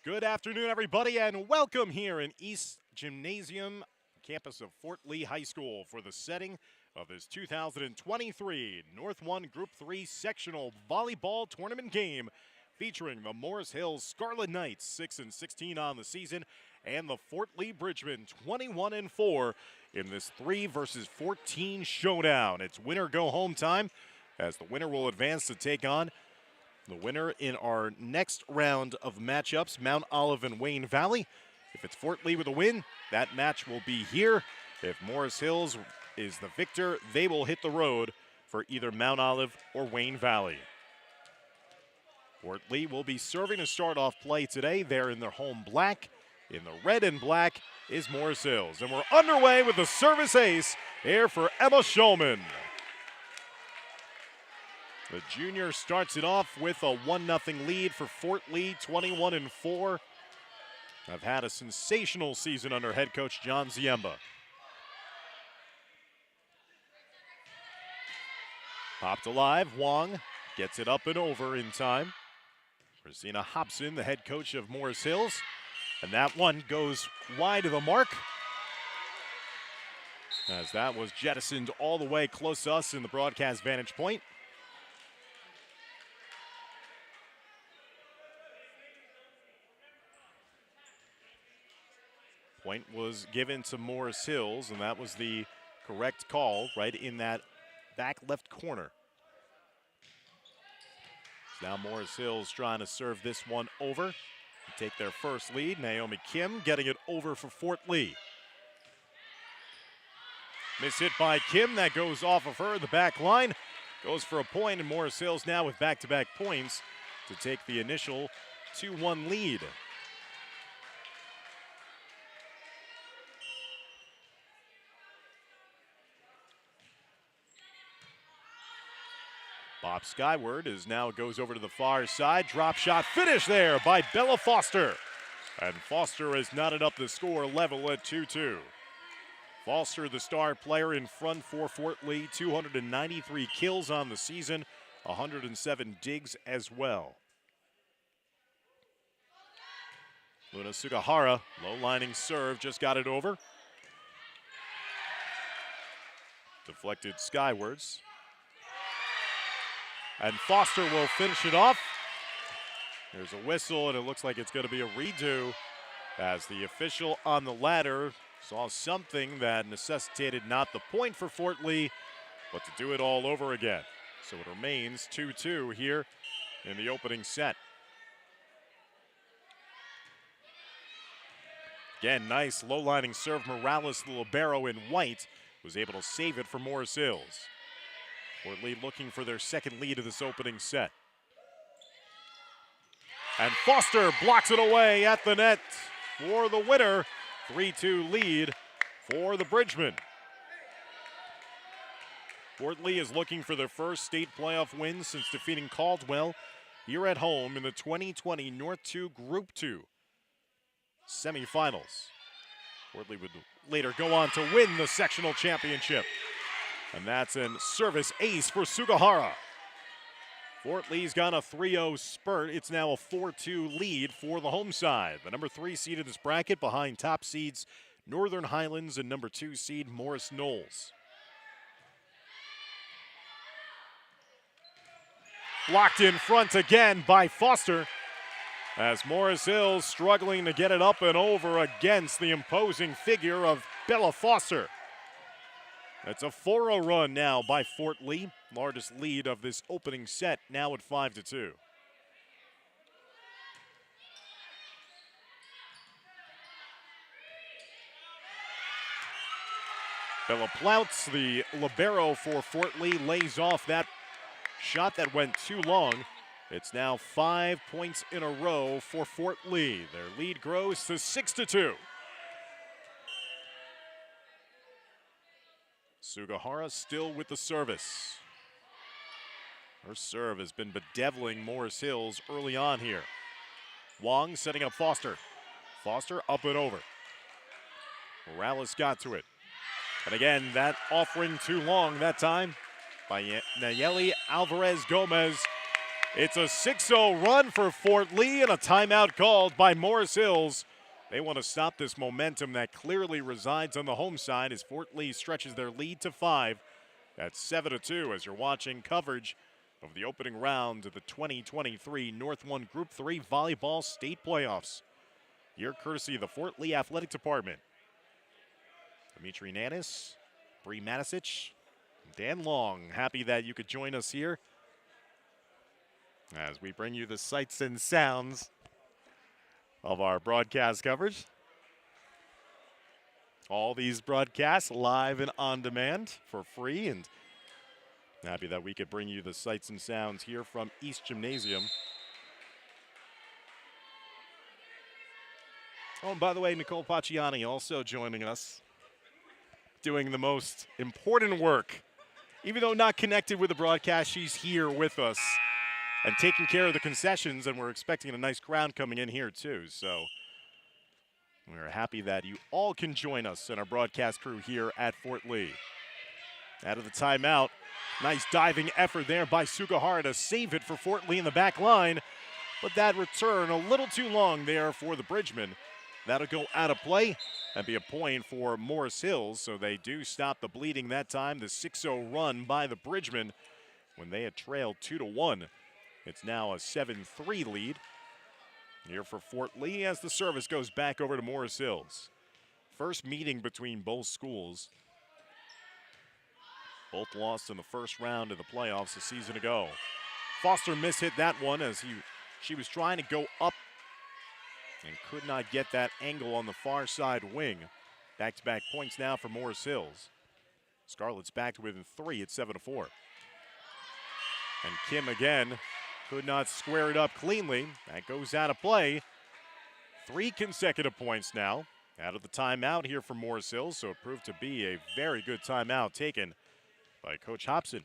Good afternoon, everybody, and welcome here in East Gymnasium, campus of Fort Lee High School, for the setting of this 2023 North 1 Group 3 sectional volleyball tournament game featuring the Morris Hills Scarlet Knights, 6-16 on the season, and the Fort Lee Bridgmen, 21-4 in this 3 versus 14 showdown. It's winner go home time, as the winner will advance to take on the winner in our next round of matchups, Mount Olive and Wayne Valley. If it's Fort Lee with a win, that match will be here. If Morris Hills is the victor, they will hit the road for either Mount Olive or Wayne Valley. Fort Lee will be serving to start off play today. They're in their home black. In the red and black is Morris Hills. And we're underway with the service ace here for Emma Schulman. The junior starts it off with a 1-0 lead for Fort Lee, 21-4. Have had a sensational season under head coach John Ziemba. Popped alive, Wong gets it up and over in time. Christina Hobson, the head coach of Morris Hills. And that one goes wide of the mark, as that was jettisoned all the way close to us in the broadcast vantage point. Point was given to Morris Hills, and that was the correct call right in that back left corner. Now Morris Hills trying to serve this one over and take their first lead. Naomi Kim getting it over for Fort Lee. Miss hit by Kim, that goes off of her. The back line goes for a point, and Morris Hills now with back-to-back points to take the initial 2-1 lead. Bob skyward as now goes over to the far side. Drop shot finish there by Bella Foster. And Foster has knotted up the score level at 2-2. Foster, the star player in front for Fort Lee, 293 kills on the season, 107 digs as well. Luna Sugahara, low-lining serve, just got it over. Deflected skywards. And Foster will finish it off. There's a whistle, and it looks like it's going to be a redo, as the official on the ladder saw something that necessitated not the point for Fort Lee, but to do it all over again. So it remains 2-2 here in the opening set. Again, nice low-lining serve. Morales, the libero in white, was able to save it for Morris Hills. Fort Lee looking for their second lead of this opening set. And Foster blocks it away at the net for the winner. 3-2 lead for the Bridgmen. Fort Lee is looking for their first state playoff win since defeating Caldwell here at home in the 2020 North 2 Group 2 semifinals. Fort Lee would later go on to win the sectional championship. And that's a service ace for Sugahara. Fort Lee's got a 3-0 spurt. It's now a 4-2 lead for the home side. The number 3 seed in this bracket behind top seeds Northern Highlands and number 2 seed Morris Knowles. Blocked in front again by Foster, as Morris Hills struggling to get it up and over against the imposing figure of Bella Foster. It's a 4-0 run now by Fort Lee, largest lead of this opening set, now at 5-2. Bella Plouts, the libero for Fort Lee, lays off that shot that went too long. It's now 5 points in a row for Fort Lee. Their lead grows to 6-2. Sugahara still with the service. Her serve has been bedeviling Morris Hills early on here. Wong setting up Foster. Foster up and over. Morales got to it. And again, that offering too long that time by Nayeli Alvarez Gomez. It's a 6-0 run for Fort Lee and a timeout called by Morris Hills. They want to stop this momentum that clearly resides on the home side as Fort Lee stretches their lead to 5. That's 7-2 as you're watching coverage of the opening round of the 2023 North 1 Group 3 Volleyball State Playoffs. Here courtesy of the Fort Lee Athletic Department. Dimitri Nanis, Bree Matisic, Dan Long, happy that you could join us here as we bring you the sights and sounds of our broadcast coverage. All these broadcasts live and on demand for free, and happy that we could bring you the sights and sounds here from East Gymnasium. Oh, and by the way, Nicole Pacciani also joining us, doing the most important work. Even though not connected with the broadcast, she's here with us and taking care of the concessions, and we're expecting a nice crowd coming in here too. So we're happy that you all can join us and our broadcast crew here at Fort Lee. Out of the timeout, nice diving effort there by Sugahara to save it for Fort Lee in the back line, but that return a little too long there for the Bridgemen. That'll go out of play and be a point for Morris Hills, so they do stop the bleeding that time. The 6-0 run by the Bridgemen when they had trailed 2-1. It's now a 7-3 lead here for Fort Lee as the service goes back over to Morris Hills. First meeting between both schools. Both lost in the first round of the playoffs a season ago. Foster mishit that one as she was trying to go up and could not get that angle on the far side wing. Back-to-back points now for Morris Hills. Scarlets back to within 3 at 7-4. And Kim again could not square it up cleanly. That goes out of play. 3 consecutive points now out of the timeout here for Morris Hills, so it proved to be a very good timeout taken by Coach Hobson.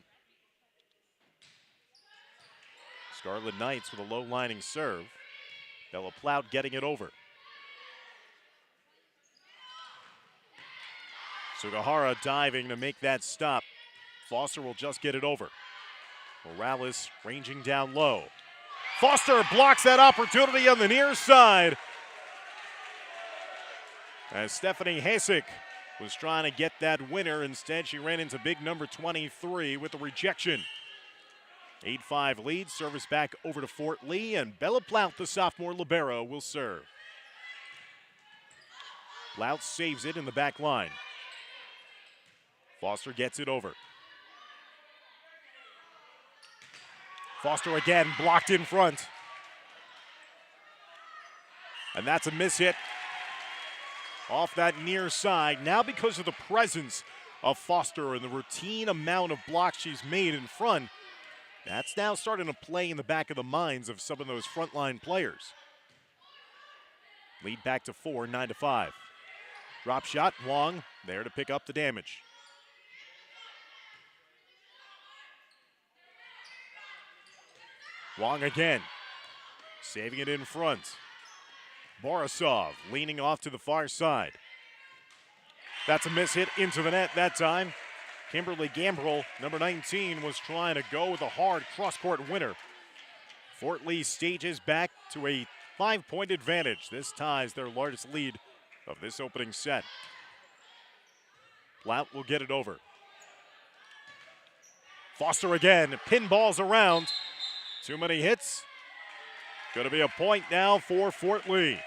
Scarlet Knights with a low-lining serve. Bella Plout getting it over. Sugahara diving to make that stop. Foster will just get it over. Morales ranging down low. Foster blocks that opportunity on the near side. As Stephanie Hasek was trying to get that winner, instead she ran into big number 23 with a rejection. 8-5 lead, service back over to Fort Lee, and Bella Plout, the sophomore libero, will serve. Plout saves it in the back line. Foster gets it over. Foster again blocked in front. And that's a mishit off that near side. Now because of the presence of Foster and the routine amount of blocks she's made in front, that's now starting to play in the back of the minds of some of those frontline players. Lead back to 4, 9-5. Drop shot, Wong there to pick up the damage. Wong again, saving it in front. Borisov leaning off to the far side. That's a mishit into the net that time. Kimberly Gambrell, number 19, was trying to go with a hard cross-court winner. Fort Lee stages back to a 5-point advantage. This ties their largest lead of this opening set. Plout will get it over. Foster again, pinballs around. Too many hits. Going to be a point now for Fort Lee.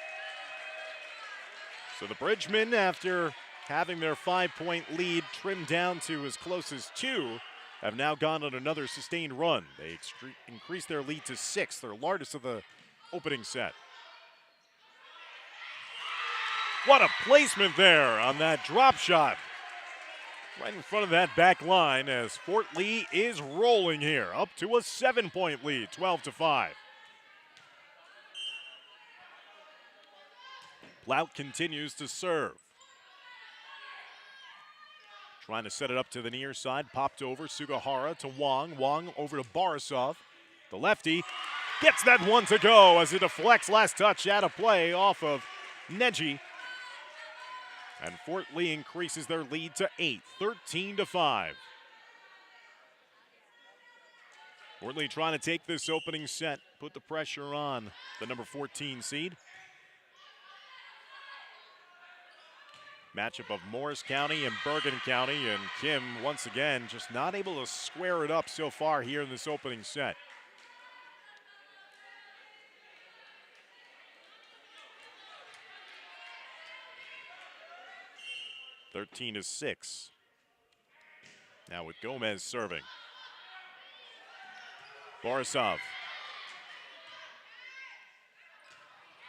So the Bridgemen, after having their 5-point lead trimmed down to as close as 2, have now gone on another sustained run. They increased their lead to 6, their largest of the opening set. What a placement there on that drop shot. Right in front of that back line as Fort Lee is rolling here, up to a 7-point lead, 12-5. Plout continues to serve. Trying to set it up to the near side, popped over, Sugahara to Wong. Wong over to Borisov. The lefty gets that one to go as it deflects last touch out of play off of Neji. And Fort Lee increases their lead to 8, 13-5. Fort Lee trying to take this opening set, put the pressure on the number 14 seed. Matchup of Morris County and Bergen County, and Kim once again just not able to square it up so far here in this opening set. (13-6). Now with Gomez serving. Borisov.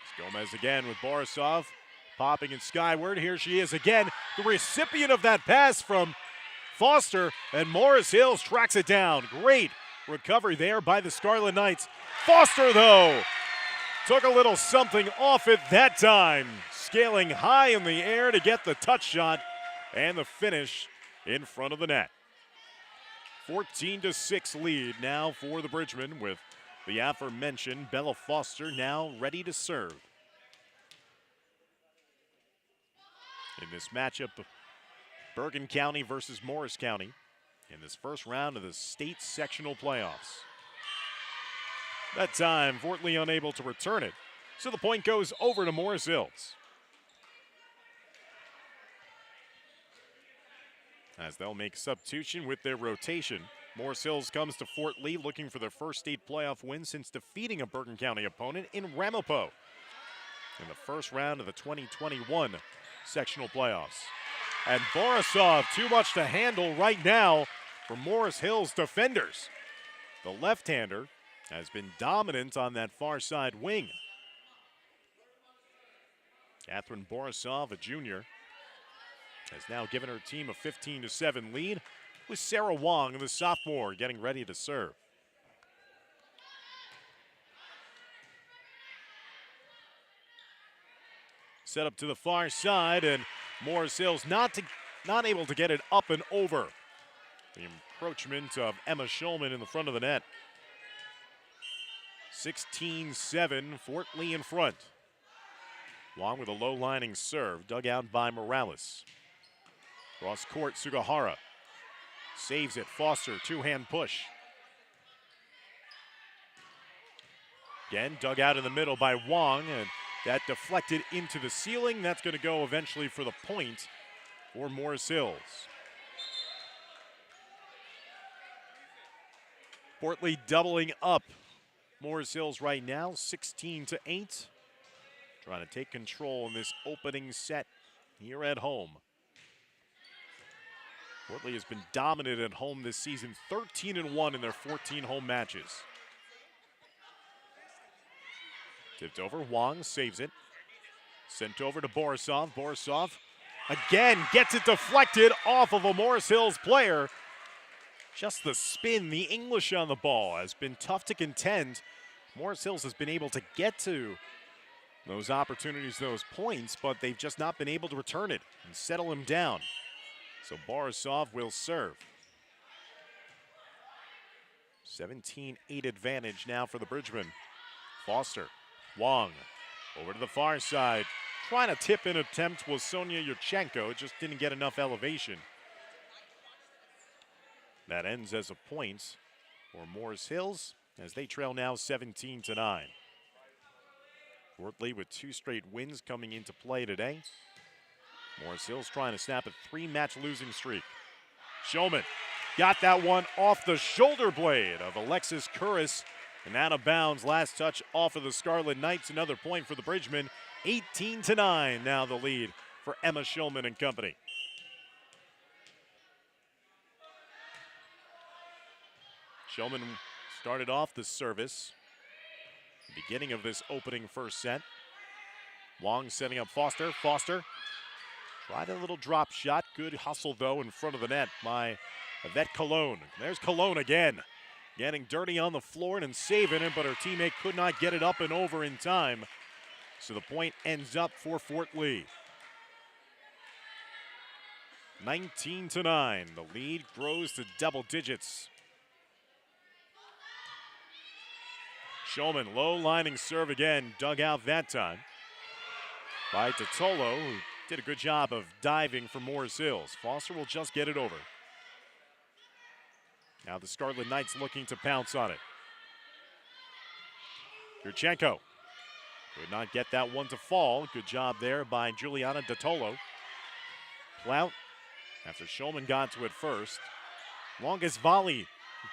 It's Gomez again with Borisov. Popping it skyward. Here she is again. The recipient of that pass from Foster. And Morris Hills tracks it down. Great recovery there by the Scarlet Knights. Foster, though, took a little something off it that time. Scaling high in the air to get the touch shot and the finish in front of the net. 14-6 lead now for the Bridgemen, with the aforementioned Bella Foster now ready to serve. In this matchup, Bergen County versus Morris County in this first round of the state sectional playoffs. That time, Fort Lee unable to return it, so the point goes over to Morris Hills. As they'll make substitution with their rotation. Morris Hills comes to Fort Lee looking for their first state playoff win since defeating a Bergen County opponent in Ramapo in the first round of the 2021 sectional playoffs. And Borisov, too much to handle right now for Morris Hills defenders. The left-hander has been dominant on that far side wing. Catherine Borisov, a junior, has now given her team a 15-7 lead, with Sarah Wong, the sophomore, getting ready to serve. Set up to the far side, and Morris Hills not able to get it up and over. The encroachment of Emma Schulman in the front of the net. 16-7, Fort Lee in front. Wong with a low-lining serve, dug out by Morales. Cross court, Sugahara saves it. Foster, two-hand push. Again, dug out in the middle by Wong, and that deflected into the ceiling. That's going to go eventually for the point for Morris Hills. Fort Lee doubling up Morris Hills right now, 16-8. Trying to take control in this opening set here at home. Fort Lee has been dominant at home this season, 13-1 in their 14 home matches. Tipped over, Wong saves it. Sent over to Borisov. Borisov again gets it deflected off of a Morris Hills player. Just the spin, the English on the ball has been tough to contend. Morris Hills has been able to get to those opportunities, those points, but they've just not been able to return it and settle him down. So Borisov will serve. 17-8 advantage now for the Bridgemen. Foster, Wong, over to the far side. Trying to tip in attempt was Sonia Yurchenko. It just didn't get enough elevation. That ends as a point for Morris Hills as they trail now 17-9. Fort Lee with 2 straight wins coming into play today. Morris Hills trying to snap a 3-match losing streak. Shulman got that one off the shoulder blade of Alexis Curris and out of bounds. Last touch off of the Scarlet Knights. Another point for the Bridgemen. 18-9 now the lead for Emma Shulman and company. Shulman started off the service. Beginning of this opening first set. Wong setting up Foster. Foster tried a little drop shot. Good hustle, though, in front of the net by Yvette Cologne. There's Cologne again. Getting dirty on the floor and saving it, but her teammate could not get it up and over in time. So the point ends up for Fort Lee. 19-9. The lead grows to double digits. Shulman, low lining serve again, dug out that time by Totolo, who did a good job of diving for Morris Hills. Foster will just get it over. Now the Scarlet Knights looking to pounce on it. Yurchenko could not get that one to fall. Good job there by Juliana Dottolo. Plout, after Shulman got to it first. Longest volley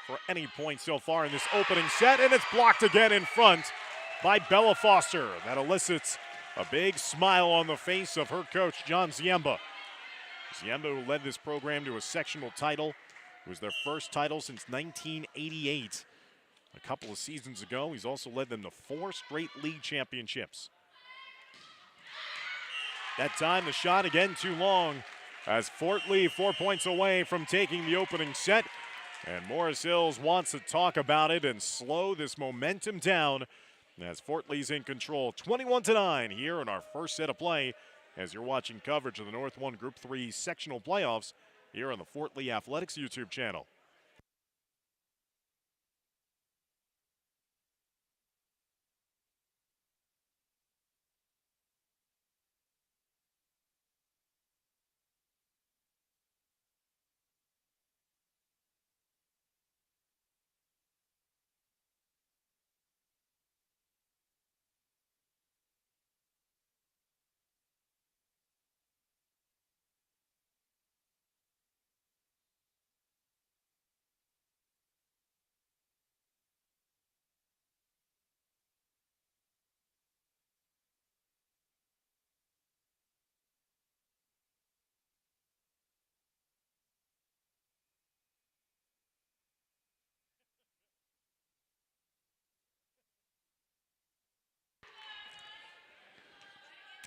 for any point so far in this opening set, and it's blocked again in front by Bella Foster. That elicits a big smile on the face of her coach, John Ziemba. Ziemba, who led this program to a sectional title. It was their first title since 1988. A couple of seasons ago, he's also led them to 4 straight league championships. That time, the shot again too long, as Fort Lee 4 points away from taking the opening set. And Morris Hills wants to talk about it and slow this momentum down as Fort Lee's in control. 21-9 here in our first set of play as you're watching coverage of the North 1 Group 3 sectional playoffs here on the Fort Lee Athletics YouTube channel.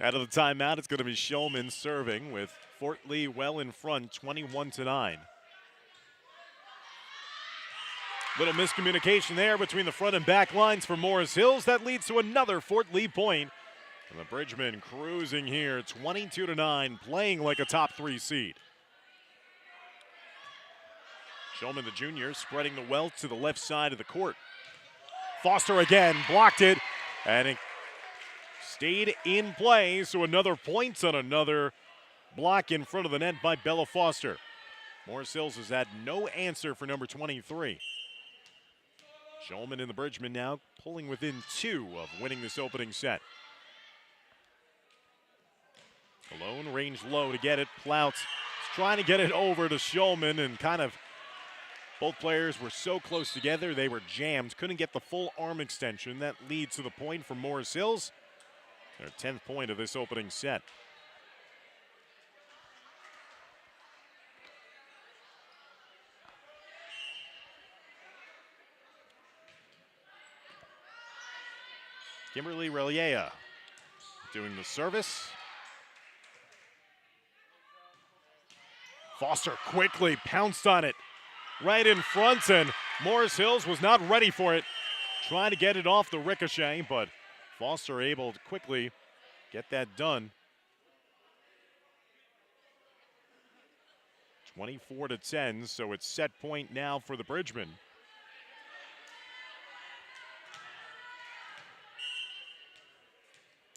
Out of the timeout, it's going to be Shulman serving with Fort Lee well in front, 21-9. Little miscommunication there between the front and back lines for Morris Hills. That leads to another Fort Lee point. And the Bridgemen cruising here, 22-9, playing like a top 3 seed. Shulman, the junior, spreading the wealth to the left side of the court. Foster again, blocked it, and it stayed in play, so another point on another block in front of the net by Bella Foster. Morris Hills has had no answer for number 23. Shulman and the Bridgemen now pulling within 2 of winning this opening set. Alone, range low to get it. Ploutz trying to get it over to Shulman, and kind of both players were so close together, they were jammed. Couldn't get the full arm extension. That leads to the point for Morris Hills. Their 10th point of this opening set. Kimberly Reliea doing the service. Foster quickly pounced on it right in front, and Morris Hills was not ready for it. Trying to get it off the ricochet, but Foster able to quickly get that done. 24-10, so it's set point now for the Bridgemen.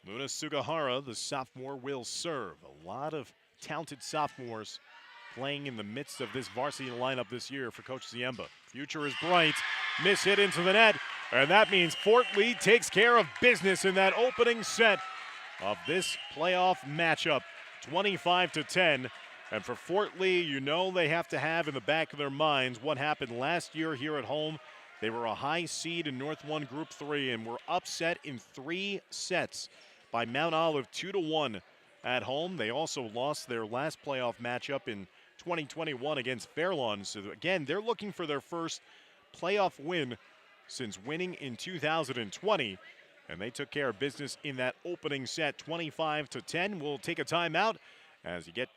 Luna Sugahara, the sophomore, will serve. A lot of talented sophomores playing in the midst of this varsity lineup this year for Coach Ziemba. Future is bright. Miss hit into the net, and that means Fort Lee takes care of business in that opening set of this playoff matchup, 25-10. And for Fort Lee, you know they have to have in the back of their minds what happened last year here at home. They were a high seed in North 1 Group 3 and were upset in 3 sets by Mount Olive 2-1 at home. They also lost their last playoff matchup in 2021 against Fairlawn. So again, they're looking for their first playoff win since winning in 2020. And they took care of business in that opening set, 25-10. We'll take a timeout as you get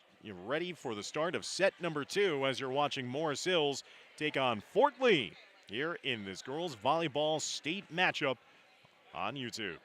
ready for the start of set number 2 as you're watching Morris Hills take on Fort Lee here in this girls volleyball state matchup on YouTube.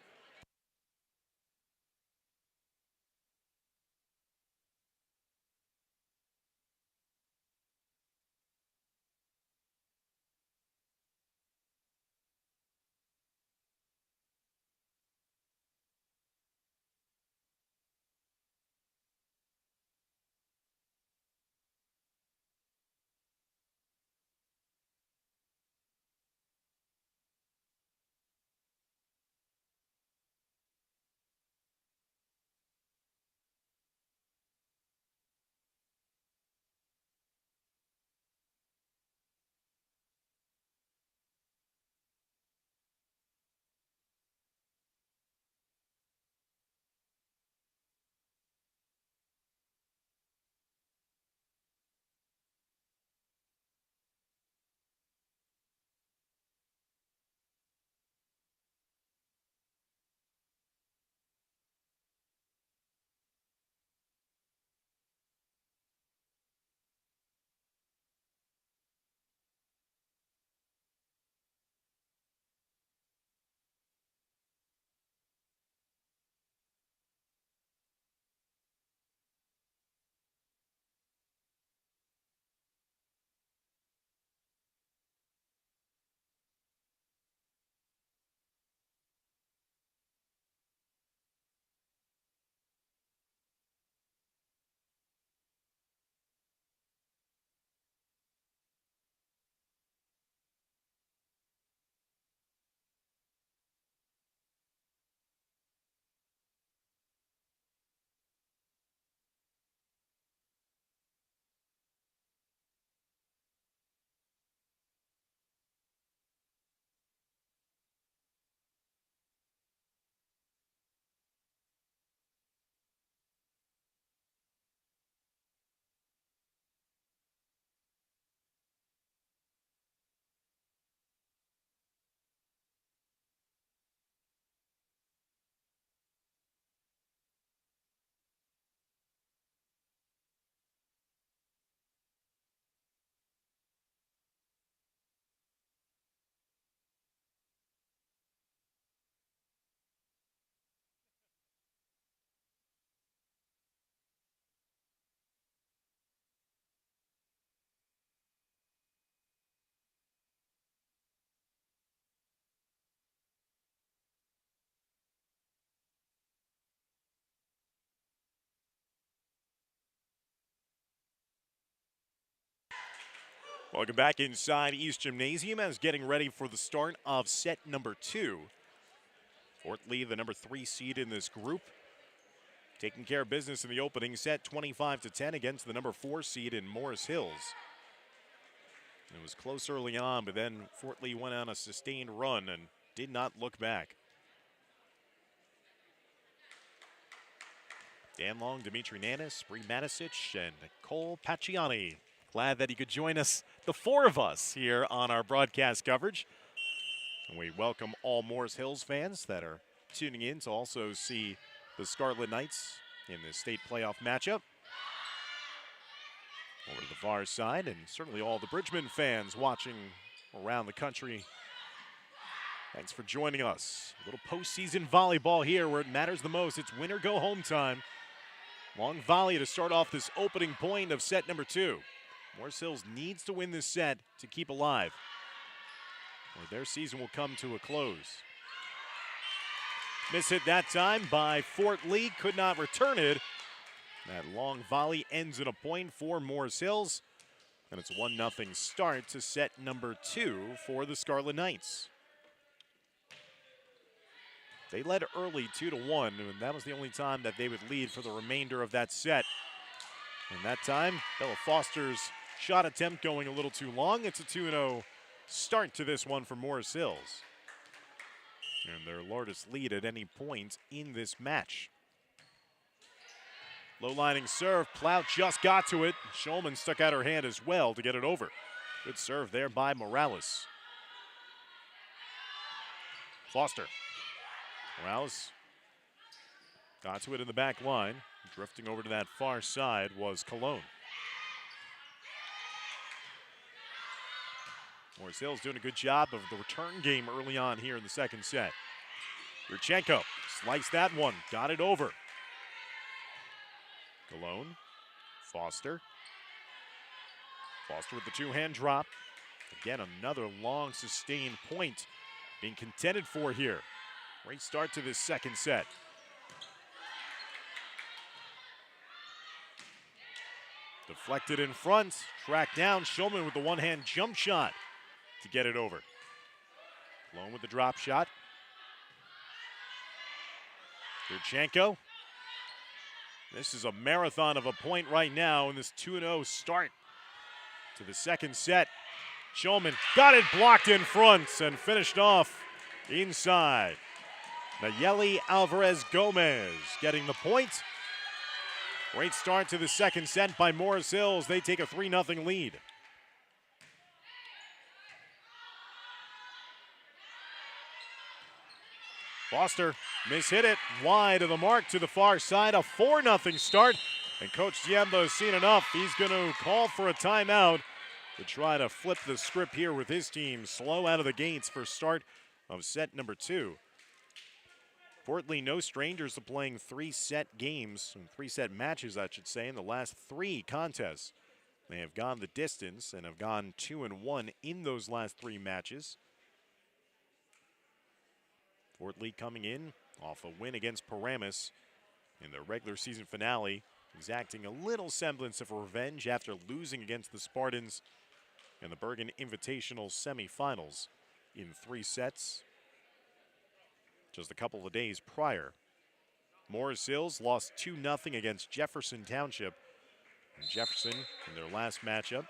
Welcome back inside East Gymnasium as getting ready for the start of set number 2. Fort Lee, the number 3 seed in this group, taking care of business in the opening set, 25-10 against the number 4 seed in Morris Hills. It was close early on, but then Fort Lee went on a sustained run and did not look back. Dan Long, Dimitri Nanis, Bree Manisic, and Nicole Pacciani. Glad that he could join us, the 4 of us, here on our broadcast coverage. And we welcome all Morris Hills fans that are tuning in to also see the Scarlet Knights in the state playoff matchup. Over to the far side, and certainly all the Bridgman fans watching around the country. Thanks for joining us. A little postseason volleyball here where it matters the most. It's win or go home time. Long volley to start off this opening point of set number 2. Morris Hills needs to win this set to keep alive, or their season will come to a close. Miss hit that time by Fort Lee, could not return it. That long volley ends in a point for Morris Hills, and it's a 1-0 start to set number 2 for the Scarlet Knights. They led early 2-1, and that was the only time that they would lead for the remainder of that set. And that time, Bella Foster's shot attempt going a little too long. It's a 2-0 start to this one for Morris Hills, and their largest lead at any point in this match. Low-lining serve, Plout just got to it. Schulman stuck out her hand as well to get it over. Good serve there by Morales. Foster. Morales got to it in the back line. Drifting over to that far side was Cologne. Morris Hills doing a good job of the return game early on here in the second set. Yurchenko sliced that one, got it over. Cologne, Foster. Foster with the 2-hand drop. Again, another long sustained point being contended for here. Great start to this second set. Deflected in front, tracked down. Schulman with the 1-hand jump shot to get it over. Cologne with the drop shot. Yurchenko. This is a marathon of a point right now in this 2-0 start to the second set. Schulman got it blocked in front and finished off inside. Nayeli Alvarez Gomez getting the point. Great start to the second set by Morris Hills. They take a 3-0 lead. Foster mishit it wide of the mark to the far side. A 4-0 start. And Coach Diemba has seen enough. He's going to call for a timeout to try to flip the script here with his team slow out of the gates for start of set number 2. Fort Lee, no strangers to playing 3-set games, 3-set matches, I should say, in the last 3 contests. They have gone the distance and have gone 2-1 in those last 3 matches. Fort Lee coming in off a win against Paramus in their regular season finale, exacting a little semblance of revenge after losing against the Spartans in the Bergen Invitational semifinals in 3 sets just a couple of days prior. Morris Hills lost 2-0 against Jefferson Township. And Jefferson in their last matchup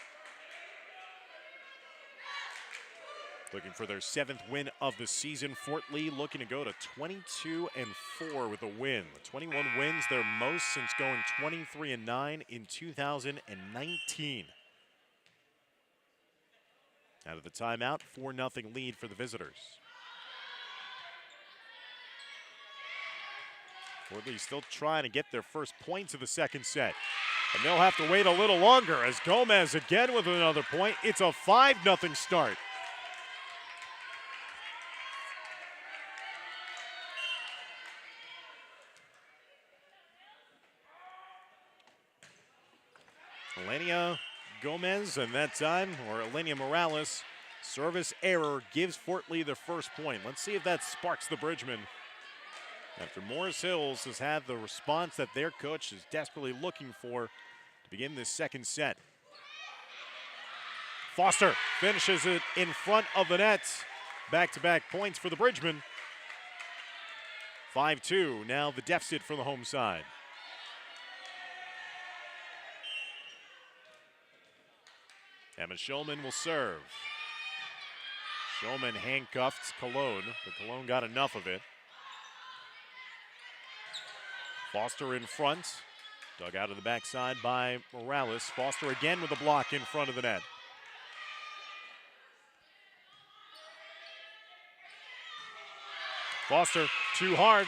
looking for their 7th win of the season. Fort Lee looking to go to 22-4 with a win. 21 wins, their most since going 23-9 in 2019. Out of the timeout, 4-0 lead for the visitors. Fort Lee still trying to get their first points of the second set. And they'll have to wait a little longer as Gomez again with another point. It's a 5-0 start. Elenia Gomez, and that time, or Elenia Morales, service error gives Fort Lee the first point. Let's see if that sparks the Bridgman. After Morris Hills has had the response that their coach is desperately looking for to begin this second set. Foster finishes it in front of the net. Back-to-back points for the Bridgemen. 5-2, now the deficit for the home side. Emma Schulman will serve. Schulman handcuffed Cologne, but Cologne got enough of it. Foster in front. Dug out of the backside by Morales. Foster again with a block in front of the net. Foster, too hard.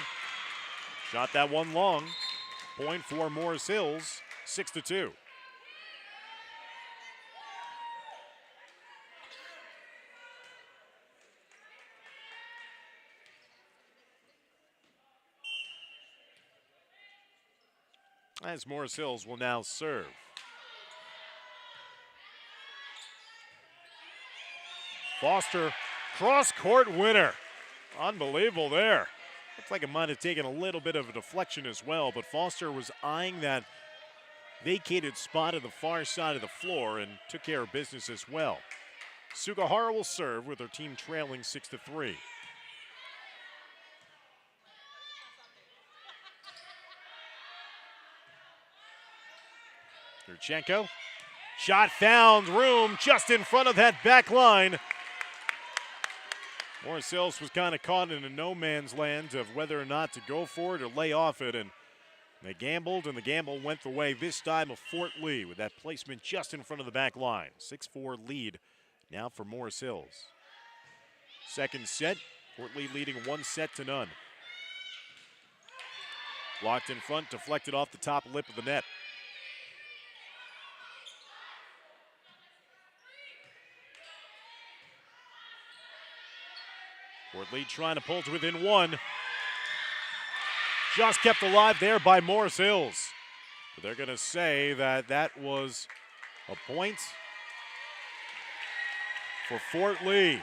Shot that one long. Point for Morris Hills, 6-2. As Morris Hills will now serve. Foster, cross-court winner. Unbelievable there. Looks like it might have taken a little bit of a deflection as well, but Foster was eyeing that vacated spot at the far side of the floor and took care of business as well. Sugahara will serve with her team trailing 6-3. Yurchenko, shot found, room just in front of that back line. Morris Hills was kind of caught in a no man's land of whether or not to go for it or lay off it, and they gambled, and the gamble went the way this time of Fort Lee with that placement just in front of the back line. 6-4 lead now for Morris Hills. Second set, Fort Lee leading 1-0. Blocked in front, deflected off the top lip of the net. Fort Lee trying to pull to within one. Just kept alive there by Morris Hills. But they're going to say that that was a point for Fort Lee.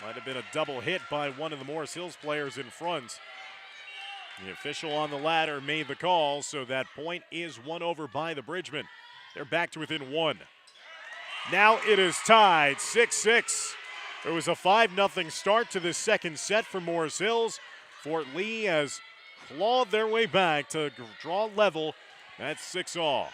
Might have been a double hit by one of the Morris Hills players in front. The official on the ladder made the call, so that point is won over by the Bridgemen. They're back to within one. Now it is tied, 6-6. It was a 5-0 start to this second set for Morris Hills. Fort Lee has clawed their way back to draw level at 6-all.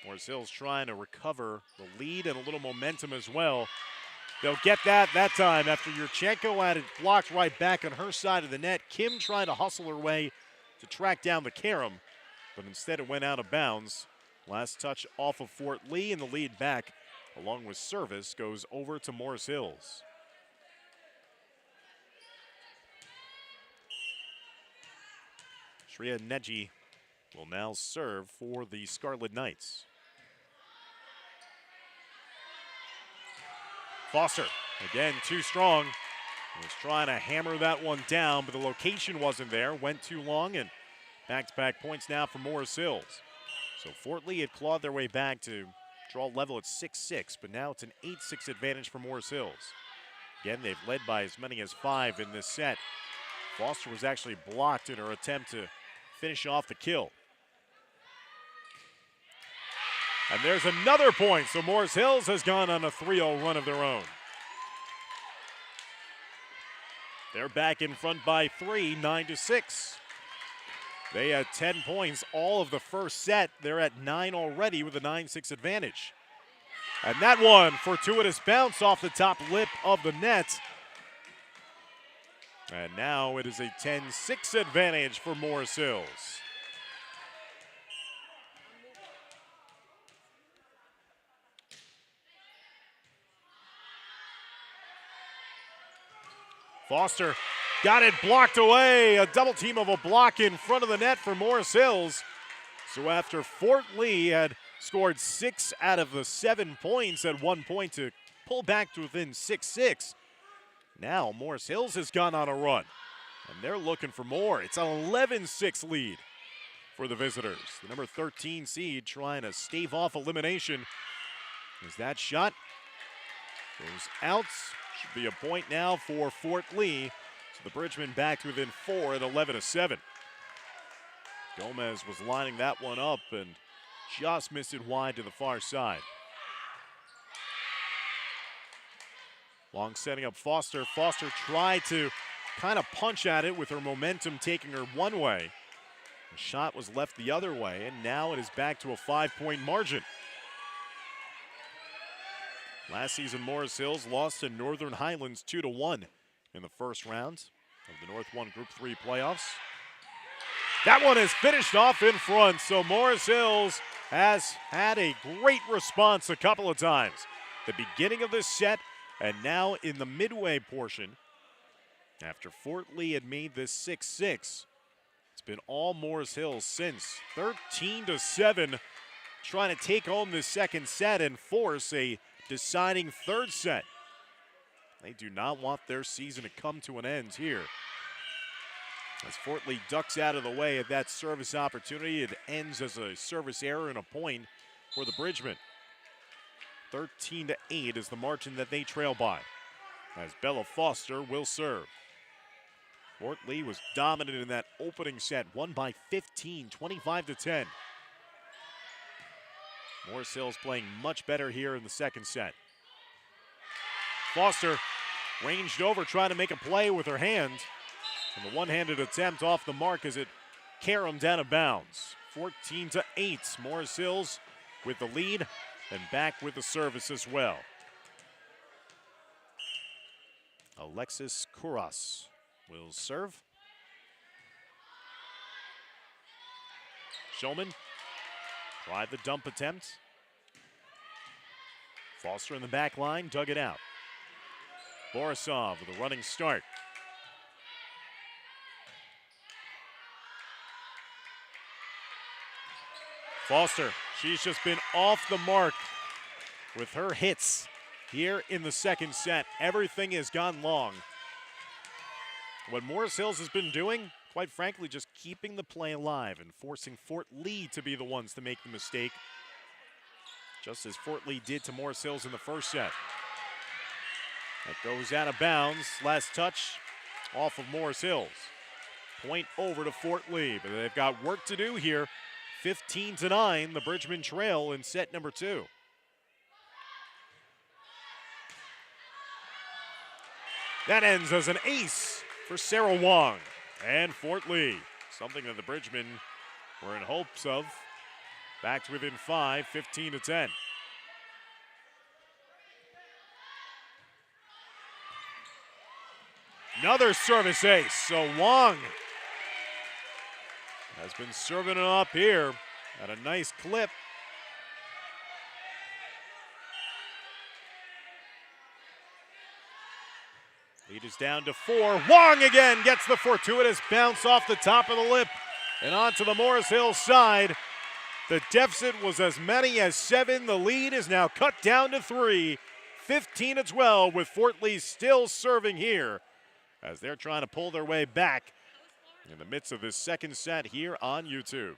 Morris Hills trying to recover the lead and a little momentum as well. They'll get that time after Yurchenko had it blocked right back on her side of the net. Kim trying to hustle her way to track down the carom, but instead it went out of bounds. Last touch off of Fort Lee, and the lead back, along with service, goes over to Morris Hills. Shreya Neji will now serve for the Scarlet Knights. Foster, again, too strong. He was trying to hammer that one down, but the location wasn't there. Went too long, and back-to-back points now for Morris Hills. So Fort Lee had clawed their way back to draw level at 6-6, but now it's an 8-6 advantage for Morris Hills. Again, they've led by as many as 5 in this set. Foster was actually blocked in her attempt to finish off the kill. And there's another point, so Morris Hills has gone on a 3-0 run of their own. They're back in front by 3, 9-6. They had 10 points all of the first set. They're at 9 already with a 9-6 advantage. And that one, fortuitous bounce off the top lip of the net. And now it is a 10-6 advantage for Morris Hills. Foster got it blocked away. A double team of a block in front of the net for Morris Hills. So after Fort Lee had scored 6 out of the 7 points at one point to pull back to within 6-6, now Morris Hills has gone on a run, and they're looking for more. It's an 11-6 lead for the visitors. The number 13 seed trying to stave off elimination. As that shot goes out, Should be a point now for Fort Lee. So the Bridgemen back to within 4 at 11-7. Gomez was lining that one up and just missed it wide to the far side. Long setting up Foster. Foster tried to kind of punch at it with her momentum taking her one way. The shot was left the other way, and now it is back to a 5-point margin. Last season, Morris Hills lost to Northern Highlands 2-1 in the first round of the North 1 Group 3 playoffs. That one is finished off in front, so Morris Hills has had a great response a couple of times. The beginning of this set, and now in the midway portion, after Fort Lee had made this 6-6, it's been all Morris Hills since. 13-7, trying to take home the second set and force a deciding third set. They do not want their season to come to an end here. As Fort Lee ducks out of the way of that service opportunity, it ends as a service error and a point for the Bridgemen. 13-8 is the margin that they trail by, as Bella Foster will serve. Fort Lee was dominant in that opening set, won by 15, 25-10. Morris Hills playing much better here in the second set. Foster ranged over, trying to make a play with her hand. And the one-handed attempt off the mark as it caromed out of bounds. 14-8, Morris Hills with the lead and back with the service as well. Alexis Kuras will serve. Shulman tried the dump attempt. Foster in the back line, dug it out. Borisov with a running start. Foster, she's just been off the mark with her hits here in the second set. Everything has gone long. What Morris Hills has been doing, quite frankly, just keeping the play alive and forcing Fort Lee to be the ones to make the mistake, just as Fort Lee did to Morris Hills in the first set. That goes out of bounds. Last touch off of Morris Hills. Point over to Fort Lee, but they've got work to do here. 15-9, the Bridgemen trail in set number 2. That ends as an ace for Sarah Wong and Fort Lee. Something that the Bridgemen were in hopes of. Back to within 5, 15-10. Another service ace, so Wong has been serving it up here at a nice clip. Lead is down to 4. Wong again gets the fortuitous bounce off the top of the lip and onto the Morris Hills side. The deficit was as many as 7. The lead is now cut down to 3. 15-12 with Fort Lee still serving here as they're trying to pull their way back in the midst of this second set here on YouTube.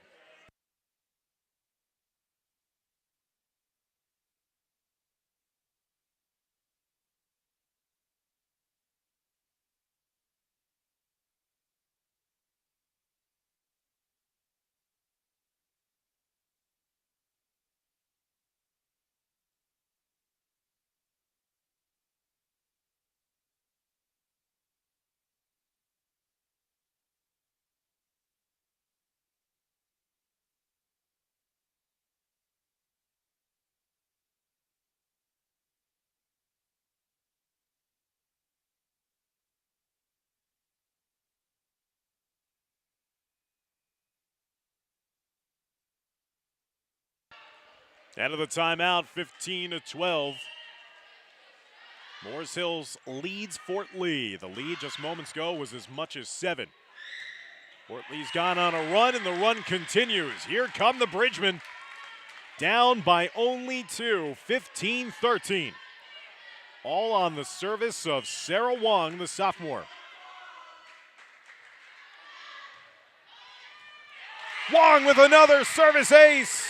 Out of the timeout, 15-12. Morris Hills leads Fort Lee. The lead just moments ago was as much as 7. Fort Lee's gone on a run, and the run continues. Here come the Bridgemen, down by only 2, 15-13. All on the service of Sarah Wong, the sophomore. Wong with another service ace.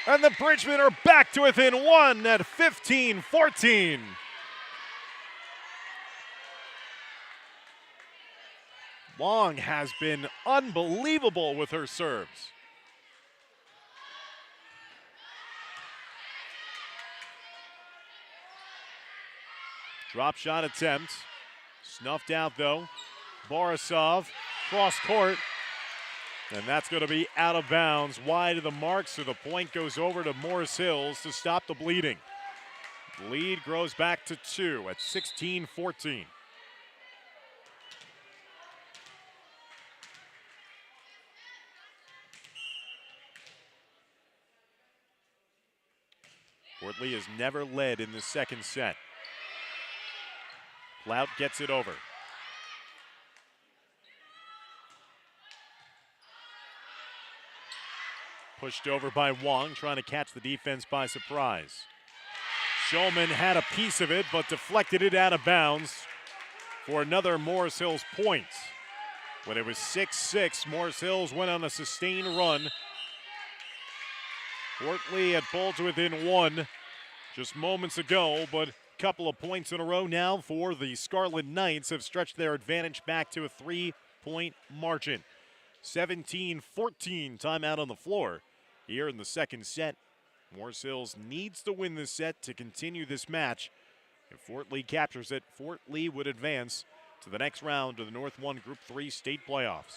And the Bridgemen are back to within 1 at 15-14. Wong has been unbelievable with her serves. Drop shot attempt. Snuffed out though. Borisov, cross court. And that's going to be out of bounds, wide of the mark, so the point goes over to Morris Hills to stop the bleeding. The lead grows back to 2 at 16-14. Fort Lee has never led in the second set. Plout gets it over. Pushed over by Wong, trying to catch the defense by surprise. Shulman had a piece of it, but deflected it out of bounds for another Morris Hills point. When it was 6-6, Morris Hills went on a sustained run. Fort Lee had pulled to within 1 just moments ago, but a couple of points in a row now for the Scarlet Knights have stretched their advantage back to a 3-point margin. 17-14 timeout on the floor here in the second set. Morris Hills needs to win this set to continue this match. If Fort Lee captures it, Fort Lee would advance to the next round of the North 1 Group 3 state playoffs.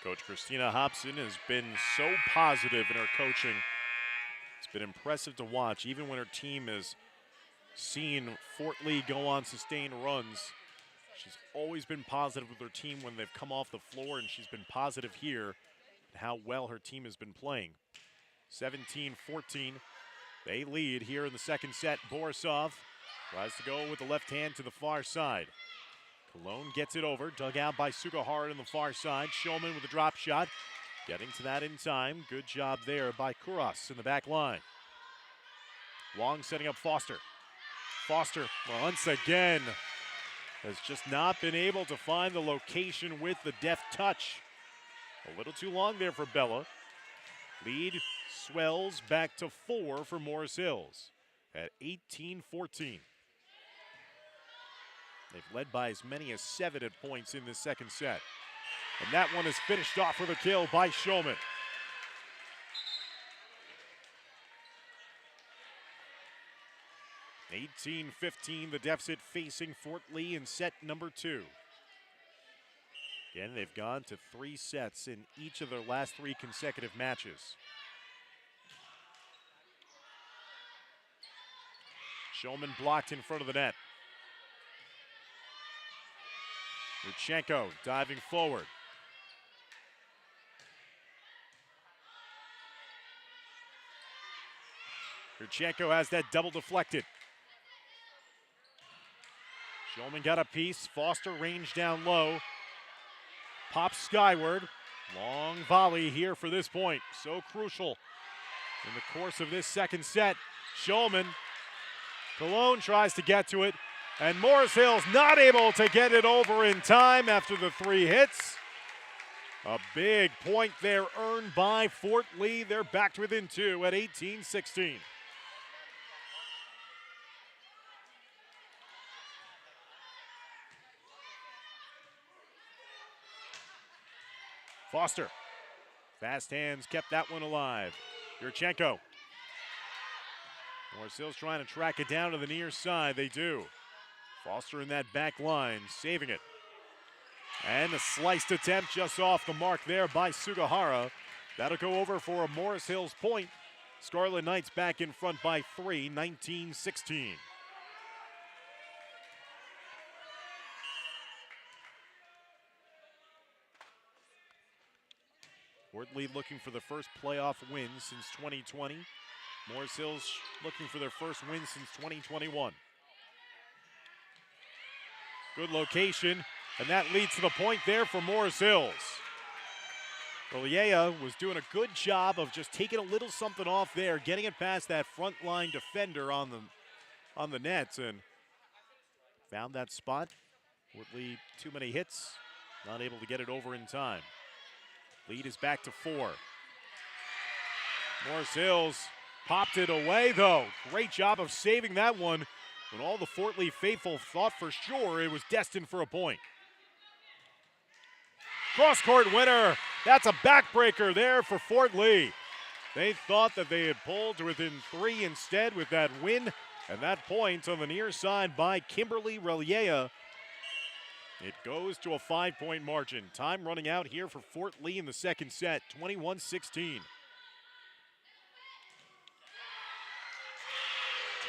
Coach Christina Hobson has been so positive in her coaching. It's been impressive to watch, even when her team has seen Fort Lee go on sustained runs. She's always been positive with her team when they've come off the floor, and she's been positive here in how well her team has been playing. 17-14, they lead here in the second set. Borisov tries to go with the left hand to the far side. Cologne gets it over, dug out by Sugahara on the far side. Shulman with a drop shot, getting to that in time. Good job there by Kuras in the back line. Wong setting up Foster. Foster, once again, has just not been able to find the location with the deft touch. A little too long there for Bella. Lead swells back to 4 for Morris Hills at 18-14. They've led by as many as 7 at points in this second set. And that one is finished off with a kill by Shulman. (18-15), the deficit facing Fort Lee in set number 2. Again, they've gone to 3 sets in each of their last 3 consecutive matches. Shulman blocked in front of the net. Yurchenko diving forward. Yurchenko has that double deflected. Shulman got a piece. Foster range down low. Pops skyward. Long volley here for this point. So crucial in the course of this second set. Shulman. Cologne tries to get to it. And Morris Hills not able to get it over in time after the 3 hits. A big point there earned by Fort Lee. They're back to within 2 at 18-16. Foster. Fast hands kept that one alive. Yurchenko. Morris Hills trying to track it down to the near side. They do. Foster in that back line, saving it. And a sliced attempt just off the mark there by Sugahara. That'll go over for a Morris Hills point. Scarlet Knights back in front by 3, 19-16. Fort Lee looking for the first playoff win since 2020. Morris Hills looking for their first win since 2021. Good location, and that leads to the point there for Morris Hills. Reliea was doing a good job of just taking a little something off there, getting it past that front line defender on the nets, and found that spot. Would lead too many hits, not able to get it over in time. Lead is back to 4. Morris Hills popped it away, though. Great job of saving that one when all the Fort Lee faithful thought for sure it was destined for a point. Cross-court winner. That's a backbreaker there for Fort Lee. They thought that they had pulled to within 3 instead with that win, and that point on the near side by Kimberly Reliea. It goes to a 5-point margin. Time running out here for Fort Lee in the second set, 21-16.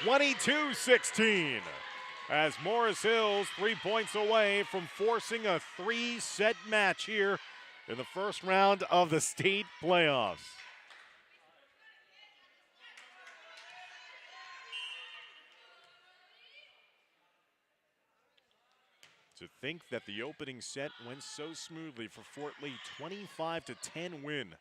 22-16. As Morris Hills 3 points away from forcing a 3-set match here in the first round of the state playoffs. To think that the opening set went so smoothly for Fort Lee, 25-10 win.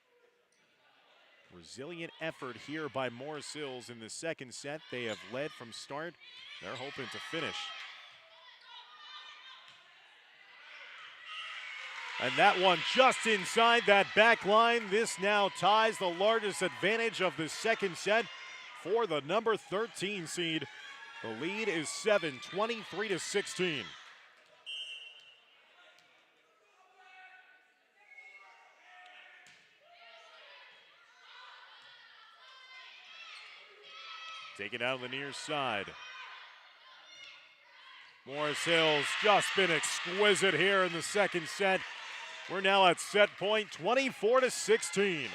Resilient effort here by Morris Hills in the second set. They have led from start. They're hoping to finish. And that one just inside that back line. This now ties the largest advantage of the second set for the number 13 seed. The lead is 7, 23-16. Take it out on the near side. Morris Hills just been exquisite here in the second set. We're now at set point, 24-16.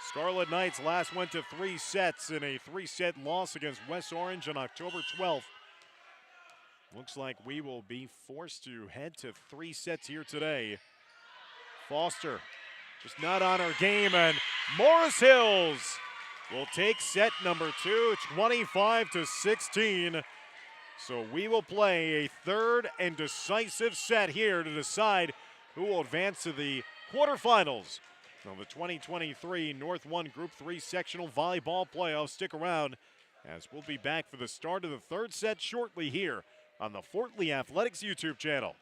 Scarlet Knights last went to 3 sets in a 3-set loss against West Orange on October 12th. Looks like we will be forced to head to 3 sets here today. Foster just not on her game, and Morris Hills will take set number 2, 25-16. So we will play a third and decisive set here to decide who will advance to the quarterfinals of the 2023 North 1 Group 3 Sectional Volleyball Playoffs. Stick around as we'll be back for the start of the third set shortly here on the Fort Lee Athletics YouTube channel.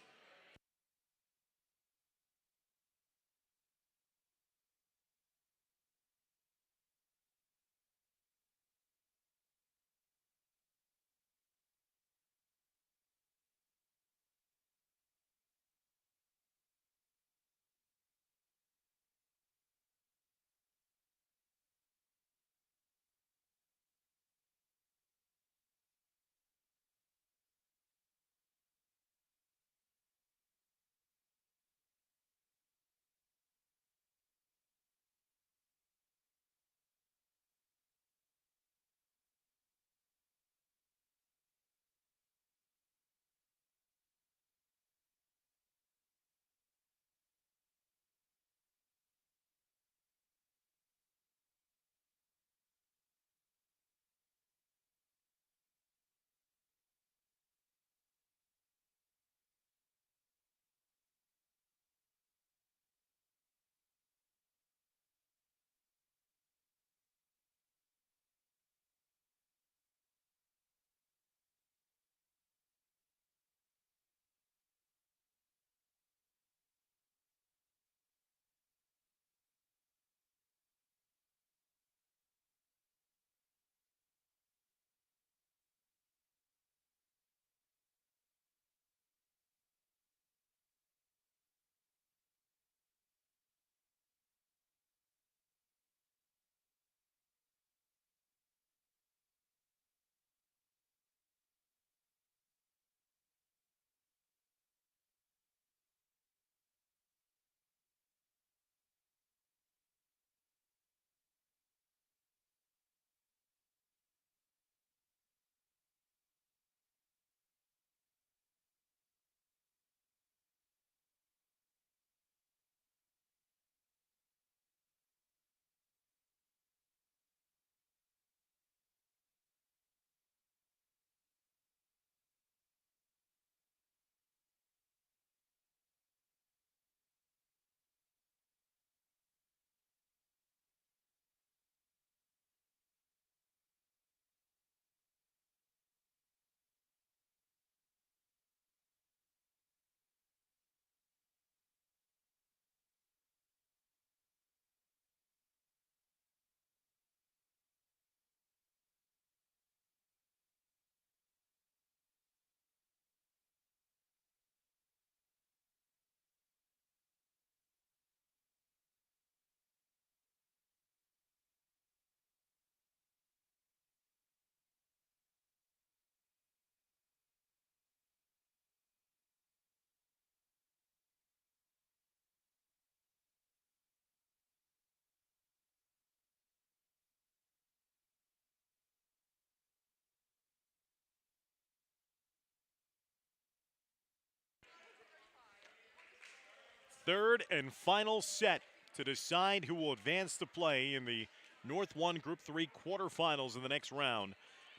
third and final set to decide who will advance to play in the North 1 Group 3 quarterfinals in the next round.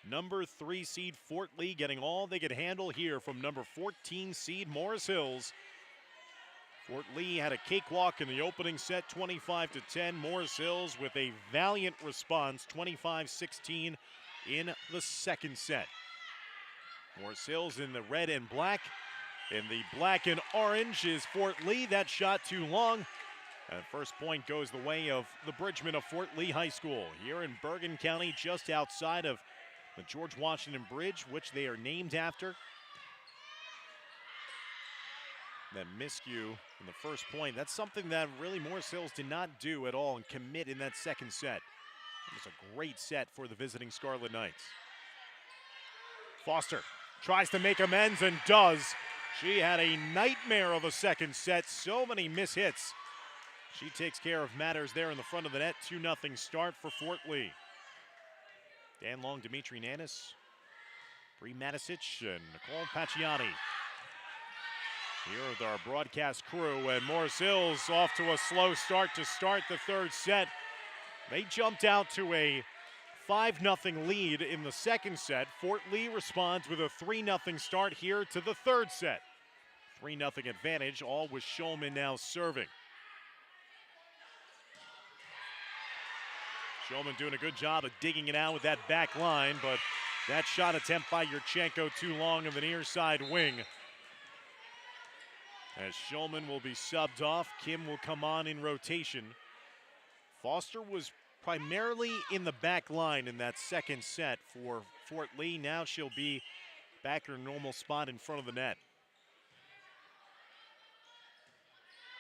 Number 3 seed Fort Lee getting all they could handle here from number 14 seed Morris Hills. Fort Lee had a cakewalk in the opening set, 25-10. Morris Hills with a valiant response, 25-16 in the second set. Morris Hills in the red and black. In the black and orange is Fort Lee. That shot too long. And first point goes the way of the Bridgman of Fort Lee High School here in Bergen County, just outside of the George Washington Bridge, which they are named after. That miscue in the first point, that's something that really Morris Hills did not do at all and commit in that second set. It was a great set for the visiting Scarlet Knights. Foster tries to make amends and does. She had a nightmare of a second set, so many mishits. She takes care of matters there in the front of the net. 2-0 start for Fort Lee. Dan Long, Dimitri Nanis, Bree Matisic, and Nicole Pacciani. Here with our broadcast crew, and Morris Hills off to a slow start to start the third set. They jumped out to a 5-0 lead in the second set. Fort Lee responds with a 3-0 start here to the third set. 3-0 advantage, all with Shulman now serving. Shulman doing a good job of digging it out with that back line, but that shot attempt by Yurchenko too long in the near side wing. As Shulman will be subbed off, Kim will come on in rotation. Foster was primarily in the back line in that second set for Fort Lee. Now she'll be back in her normal spot in front of the net.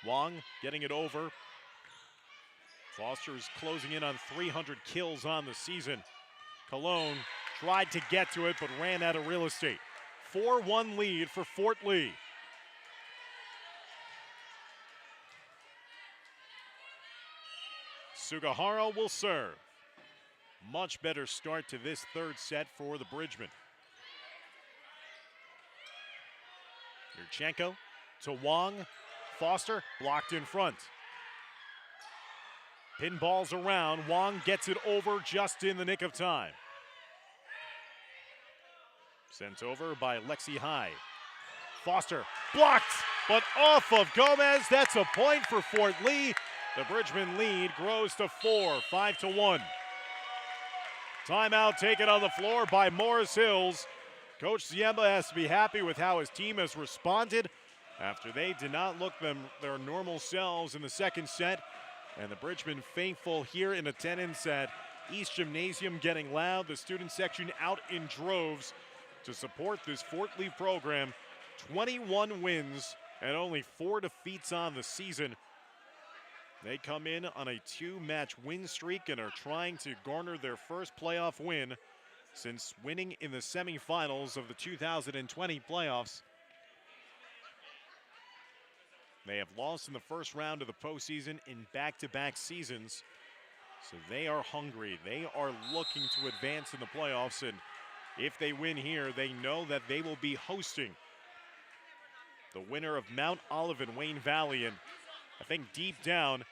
Wong getting it over. Foster is closing in on 300 kills on the season. Cologne tried to get to it but ran out of real estate. 4-1 lead for Fort Lee. Sugahara will serve. Much better start to this third set for the Bridgman. Yurchenko to Wong. Foster blocked in front. Pinballs around. Wong gets it over just in the nick of time. Sent over by Lexi High. Foster blocked, but off of Gomez. That's a point for Fort Lee. The Bridgman lead grows to 4, 5-1. Timeout taken on the floor by Morris Hills. Coach Ziemba has to be happy with how his team has responded after they did not look their normal selves in the second set. And the Bridgman faithful here in attendance at East Gymnasium getting loud. The student section out in droves to support this Fort Lee program. 21 wins and only 4 defeats on the season. They come in on a 2-match win streak and are trying to garner their first playoff win since winning in the semifinals of the 2020 playoffs. They have lost in the first round of the postseason in back-to-back seasons, so they are hungry. They are looking to advance in the playoffs, and if they win here, they know that they will be hosting the winner of Mount Olive and Wayne Valley, and I think deep down,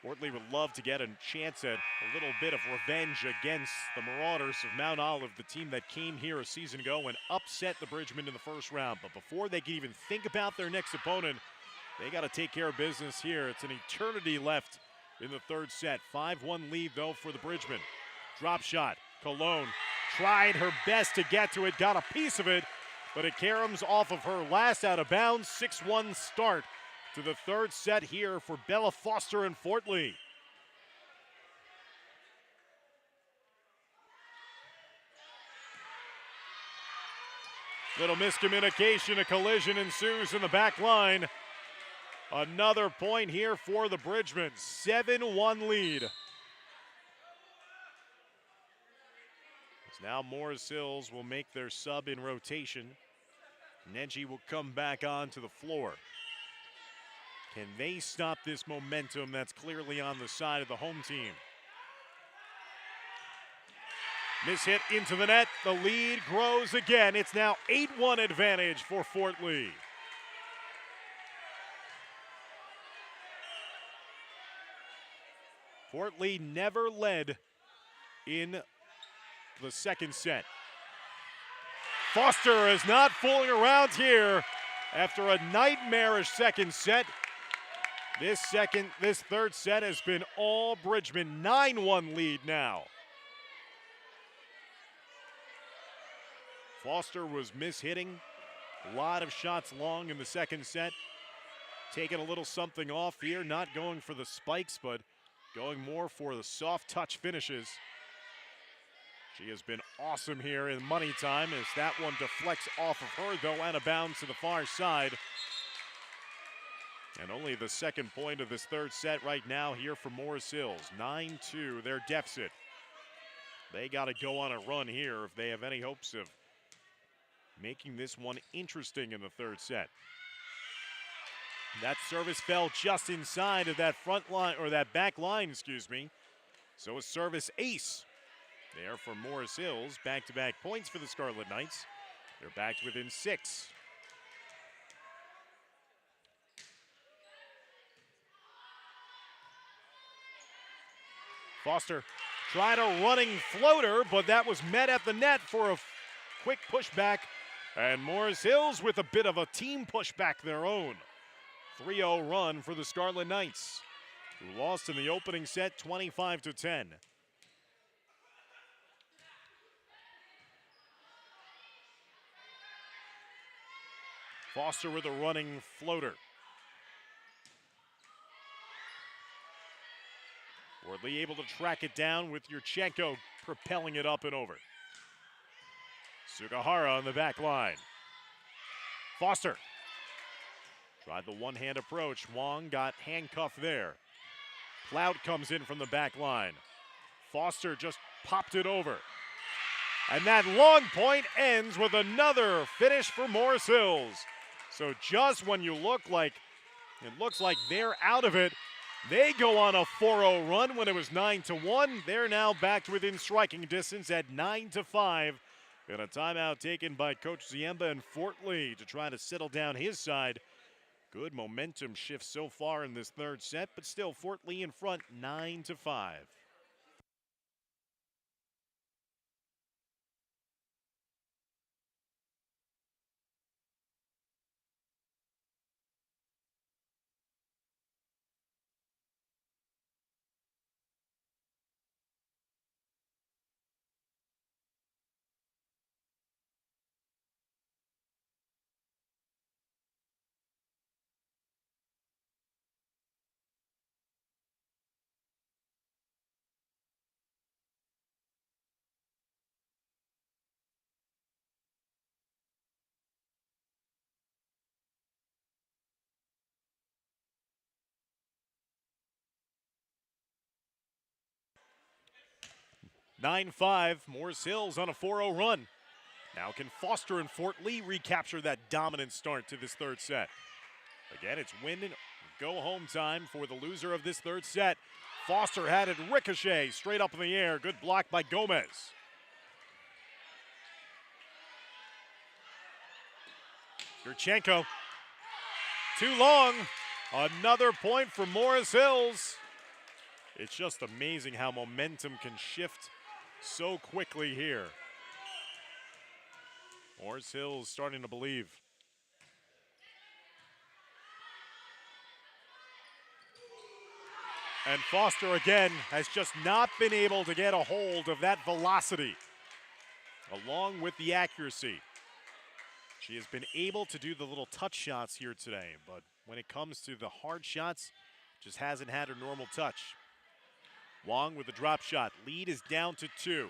Fort Lee would love to get a chance at a little bit of revenge against the Marauders of Mount Olive, the team that came here a season ago and upset the Bridgman in the first round. But before they can even think about their next opponent, they got to take care of business here. It's an eternity left in the third set. 5-1 lead, though, for the Bridgman. Drop shot. Cologne tried her best to get to it, got a piece of it, but it caroms off of her last out of bounds. 6-1 start to the third set here for Bella Foster and Fort Lee. Little miscommunication, a collision ensues in the back line. Another point here for the Bridgman, 7-1 lead. As now Morris Hills will make their sub in rotation. Neji will come back onto the floor. Can they stop this momentum that's clearly on the side of the home team? Mishit into the net. The lead grows again. It's now 8-1 advantage for Fort Lee. Fort Lee never led in the second set. Foster is not fooling around here after a nightmarish second set. This third set has been all Bridgman. 9-1 lead now. Foster was mishitting. A lot of shots long in the second set. Taking a little something off here, not going for the spikes, but going more for the soft touch finishes. She has been awesome here in money time as that one deflects off of her, though, out of bounds to the far side. And only the second point of this third set right now here for Morris Hills. 9-2, their deficit. They got to go on a run here if they have any hopes of making this one interesting in the third set. That service fell just inside of that front line, or that back line, excuse me. So a service ace there for Morris Hills. Back-to-back points for the Scarlet Knights. They're back within 6. Foster tried a running floater, but that was met at the net for a quick pushback. And Morris Hills with a bit of a team pushback their own. 3-0 run for the Scarlet Knights, who lost in the opening set 25-10. Foster with a running floater. Fort Lee able to track it down with Yurchenko propelling it up and over. Sugahara on the back line. Foster tried the one-hand approach. Wong got handcuffed there. Clout comes in from the back line. Foster just popped it over. And that long point ends with another finish for Morris Hills. So just when you look like it looks like they're out of it, they go on a 4-0 run when it was 9-1. They're now back to within striking distance at 9-5. And a timeout taken by Coach Ziemba and Fort Lee to try to settle down his side. Good momentum shift so far in this third set, but still Fort Lee in front 9-5. (9-5), Morris Hills on a 4-0 run. Now can Foster and Fort Lee recapture that dominant start to this third set? Again, it's win and go home time for the loser of this third set. Foster had it ricochet straight up in the air. Good block by Gomez. Yurchenko. Too long. Another point for Morris Hills. It's just amazing how momentum can shift so quickly here. Morris Hills starting to believe. And Foster again has just not been able to get a hold of that velocity along with the accuracy. She has been able to do the little touch shots here today, but when it comes to the hard shots, just hasn't had her normal touch. Wong with the drop shot. Lead is down to 2.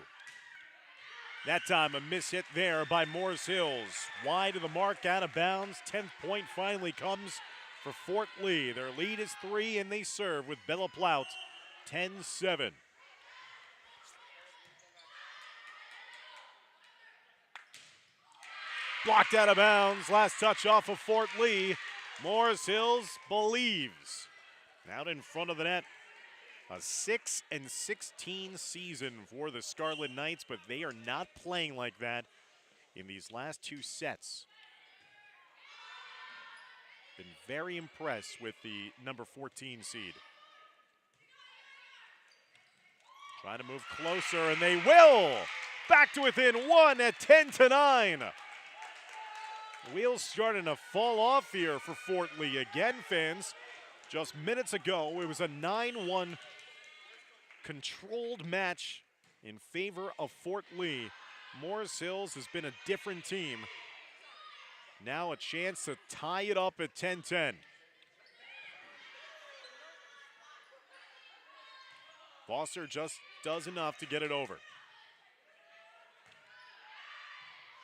That time a miss hit there by Morris Hills. Wide of the mark, out of bounds. 10th point finally comes for Fort Lee. Their lead is 3 and they serve with Bella Plout 10-7. Blocked out of bounds. Last touch off of Fort Lee. Morris Hills believes. Out in front of the net. A 6-16 season for the Scarlet Knights, but they are not playing like that in these last 2 sets. Been very impressed with the number 14 seed. Trying to move closer, and they will. Back to within one at 10-9. Wheels starting to fall off here for Fort Lee. Again, fans, just minutes ago, it was a 9-1 controlled match in favor of Fort Lee. Morris Hills has been a different team. Now a chance to tie it up at 10-10. Foster just does enough to get it over.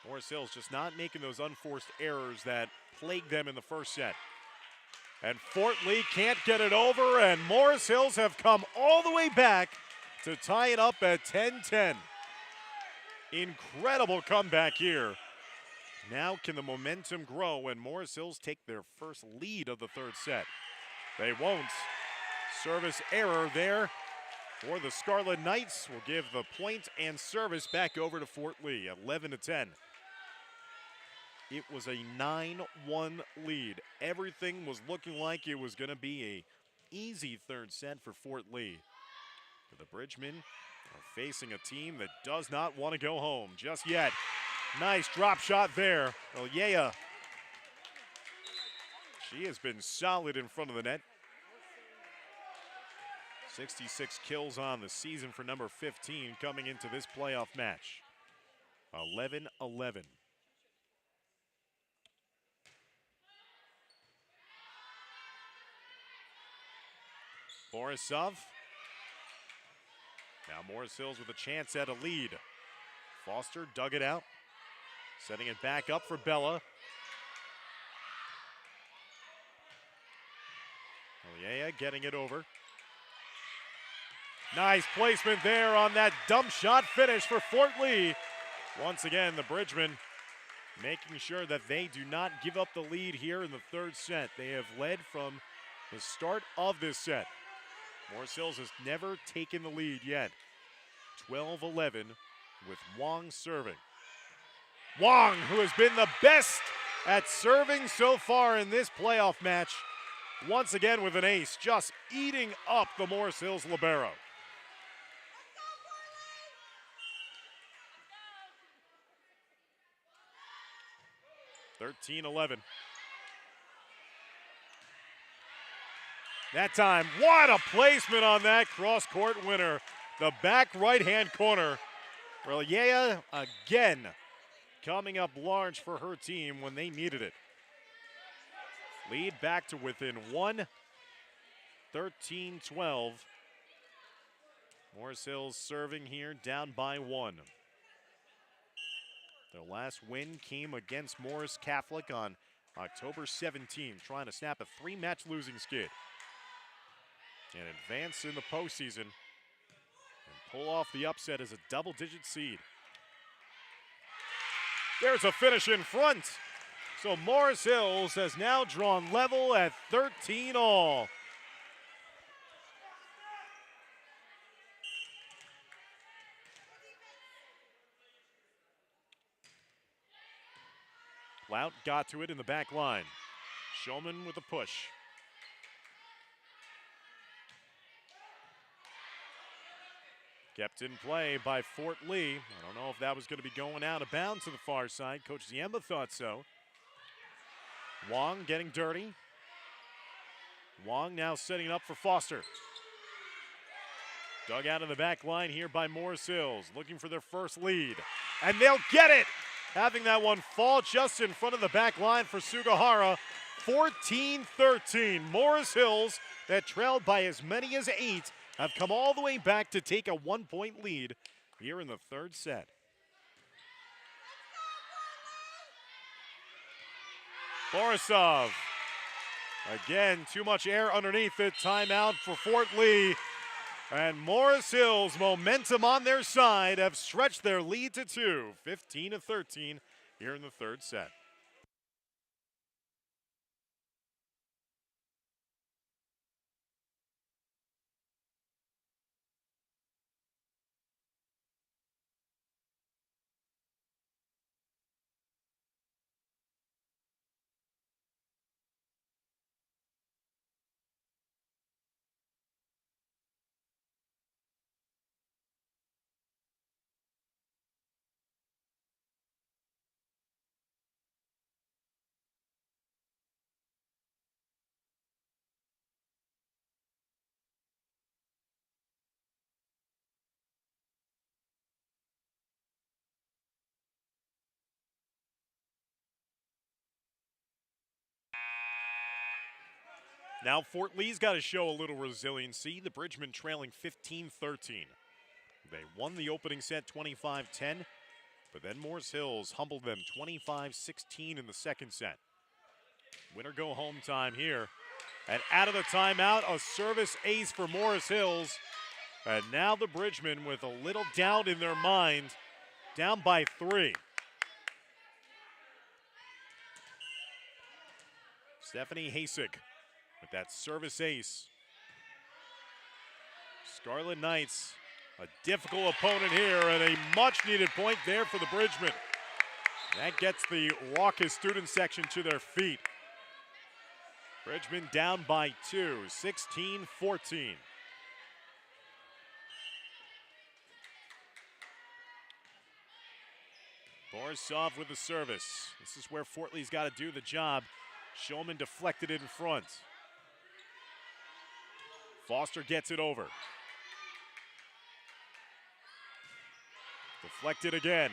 Morris Hills just not making those unforced errors that plagued them in the first set. And Fort Lee can't get it over, and Morris Hills have come all the way back to tie it up at 10-10. Incredible comeback here. Now can the momentum grow when Morris Hills take their first lead of the third set? They won't. Service error there for the Scarlet Knights will give the point and service back over to Fort Lee, 11-10. It was a 9-1 lead. Everything was looking like it was going to be an easy third set for Fort Lee. But the Bridgemen are facing a team that does not want to go home just yet. Nice drop shot there. NJSIAA. She has been solid in front of the net. 66 kills on the season for number 15 coming into this playoff match. 11-11. Borisov. Now Morris Hills with a chance at a lead. Foster dug it out. Setting it back up for Bella. NJSIAA getting it over. Nice placement there on that dump shot finish for Fort Lee. Once again, the Bridgemen making sure that they do not give up the lead here in the third set. They have led from the start of this set. Morris Hills has never taken the lead yet. 12-11 with Wong serving. Wong, who has been the best at serving so far in this playoff match, once again with an ace, just eating up the Morris Hills libero. (13-11). That time, what a placement on that cross-court winner. The back right-hand corner. NJSIAA again coming up large for her team when they needed it. Lead back to within one, 13-12. Morris Hills serving here down by one. Their last win came against Morris Catholic on October 17, trying to snap a three-match losing skid and advance in the postseason and pull off the upset as a double-digit seed. There's a finish in front. So Morris Hills has now drawn level at 13-all. Lout got to it in the back line. Showman with a push. Kept in play by Fort Lee. I don't know if that was going to be going out of bounds to the far side. Coach Ziemba thought so. Wong getting dirty. Wong now setting it up for Foster. Dug out in the back line here by Morris Hills, looking for their first lead. And they'll get it! Having that one fall just in front of the back line for Sugahara. 14-13. Morris Hills, that trailed by as many as 8, have come all the way back to take a 1-point lead here in the third set. Borisov. Again, too much air underneath it. Timeout for Fort Lee. And Morris Hills, momentum on their side, have stretched their lead to 2, 15-13 here in the third set. Now Fort Lee's got to show a little resiliency. The Bridgemen trailing 15-13. They won the opening set 25-10, but then Morris Hills humbled them 25-16 in the second set. Winner go home time here. And out of the timeout, a service ace for Morris Hills. And now the Bridgemen with a little doubt in their mind, down by 3. Stephanie Hasek with that service ace. Scarlet Knights, a difficult opponent here, and a much-needed point there for the Bridgemen. That gets the raucous student section to their feet. Bridgemen down by 2, 16-14. Borisov with the service. This is where Fort Lee's got to do the job. Shulman deflected it in front. Foster gets it over. Deflected again.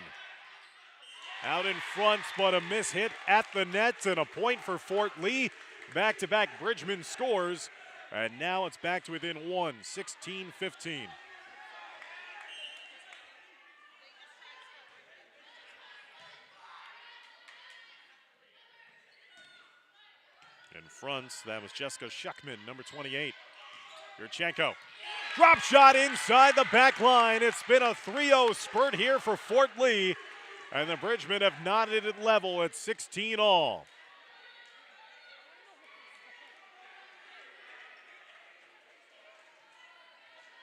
Out in front, but a miss hit at the net, and a point for Fort Lee. Back-to-back Bridgemen scores, and now it's back to within 1, 16-15. In front, that was Jessica Schuckman, number 28. Yurchenko. Drop shot inside the back line. It's been a 3-0 spurt here for Fort Lee, and the Bridgemen have knotted it level at 16 all.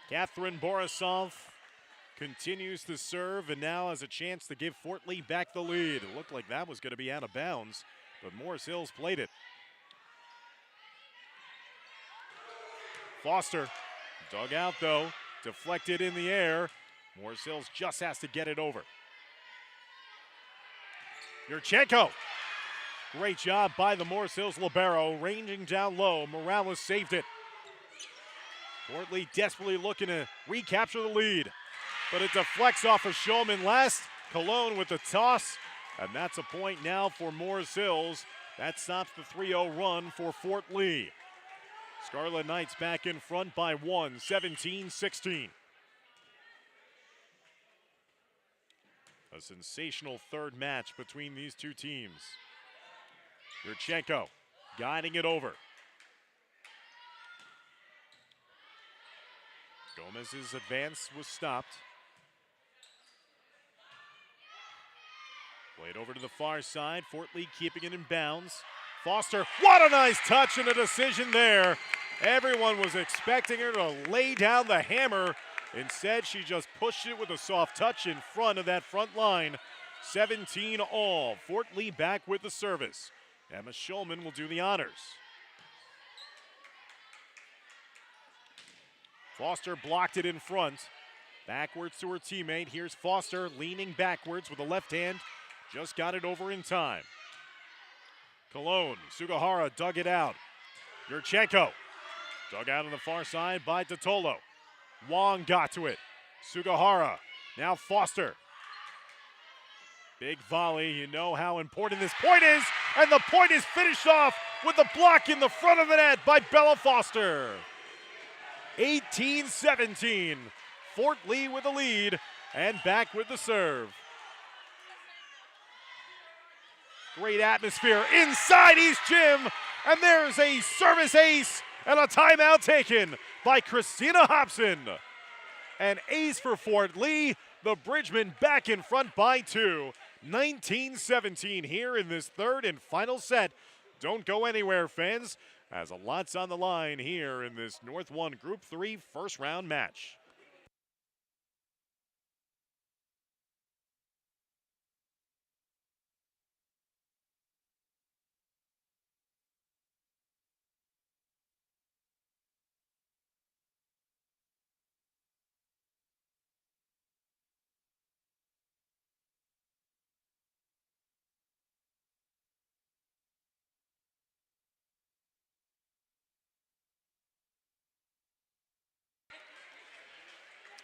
Catherine Borisov continues to serve and now has a chance to give Fort Lee back the lead. It looked like that was going to be out of bounds, but Morris Hills played it. Foster dug out though, deflected in the air. Morris Hills just has to get it over. Yurchenko. Great job by the Morris Hills libero, ranging down low. Morales saved it. Fort Lee desperately looking to recapture the lead, but it deflects off of Shulman last. Cologne with the toss, and that's a point now for Morris Hills. That stops the 3-0 run for Fort Lee. Scarlet Knights back in front by 1, 17-16. A sensational third match between these two teams. Yurchenko guiding it over. Gomez's advance was stopped. Played over to the far side. Fort Lee keeping it in bounds. Foster, what a nice touch and a decision there. Everyone was expecting her to lay down the hammer. Instead, she just pushed it with a soft touch in front of that front line. 17 all. Fort Lee back with the service. Emma Shulman will do the honors. Foster blocked it in front. Backwards to her teammate. Here's Foster leaning backwards with the left hand. Just got it over in time. Cologne, Sugahara dug it out. Yurchenko dug out on the far side by Totolo. Wong got to it. Sugahara, now Foster. Big volley, you know how important this point is, and the point is finished off with the block in the front of the net by Bella Foster. 18-17, Fort Lee with the lead and back with the serve. Great atmosphere inside East Gym, and there's a service ace and a timeout taken by Christina Hobson. An ace for Fort Lee, the Bridgemen back in front by 2. 19-17 here in this third and final set. Don't go anywhere, fans, as a lot's on the line here in this North 1 Group 3 first round match.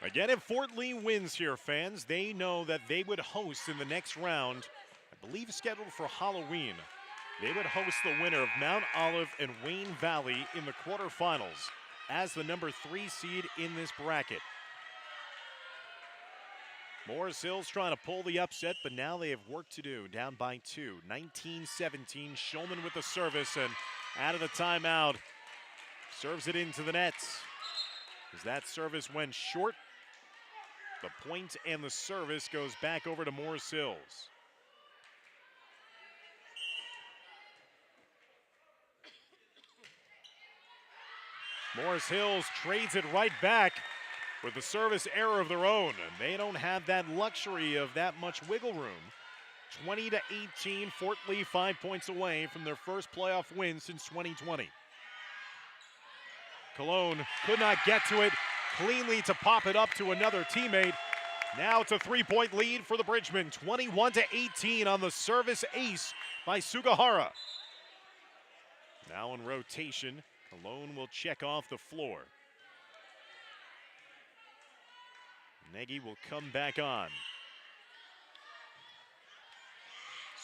Again, if Fort Lee wins here, fans, they know that they would host in the next round, I believe scheduled for Halloween, they would host the winner of Mount Olive and Wayne Valley in the quarterfinals as the number 3 seed in this bracket. Morris Hill's trying to pull the upset, but now they have work to do. Down by 2, 19-17. Shulman with the service, and out of the timeout, serves it into the nets. As that service went short, the point and the service goes back over to Morris Hills. Morris Hills trades it right back with the service error of their own, and they don't have that luxury of that much wiggle room. 20-18, Fort Lee 5 points away from their first playoff win since 2020. Cologne could not get to it cleanly to pop it up to another teammate. Now it's a 3-point lead for the Bridgemen, 21-18 on the service ace by Sugahara. Now in rotation, Cologne will check off the floor. Nagy will come back on.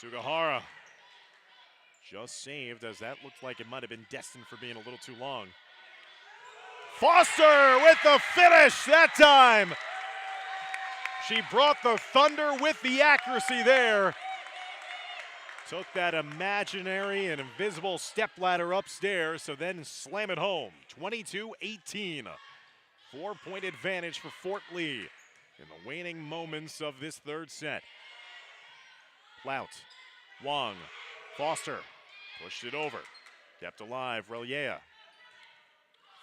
Sugahara just saved, as that looked like it might have been destined for being a little too long. Foster with the finish that time. She brought the thunder with the accuracy there. Took that imaginary and invisible stepladder upstairs, so then slam it home. 22-18. 4-point advantage for Fort Lee in the waning moments of this third set. Plout, Wong, Foster pushed it over. Kept alive, Relier.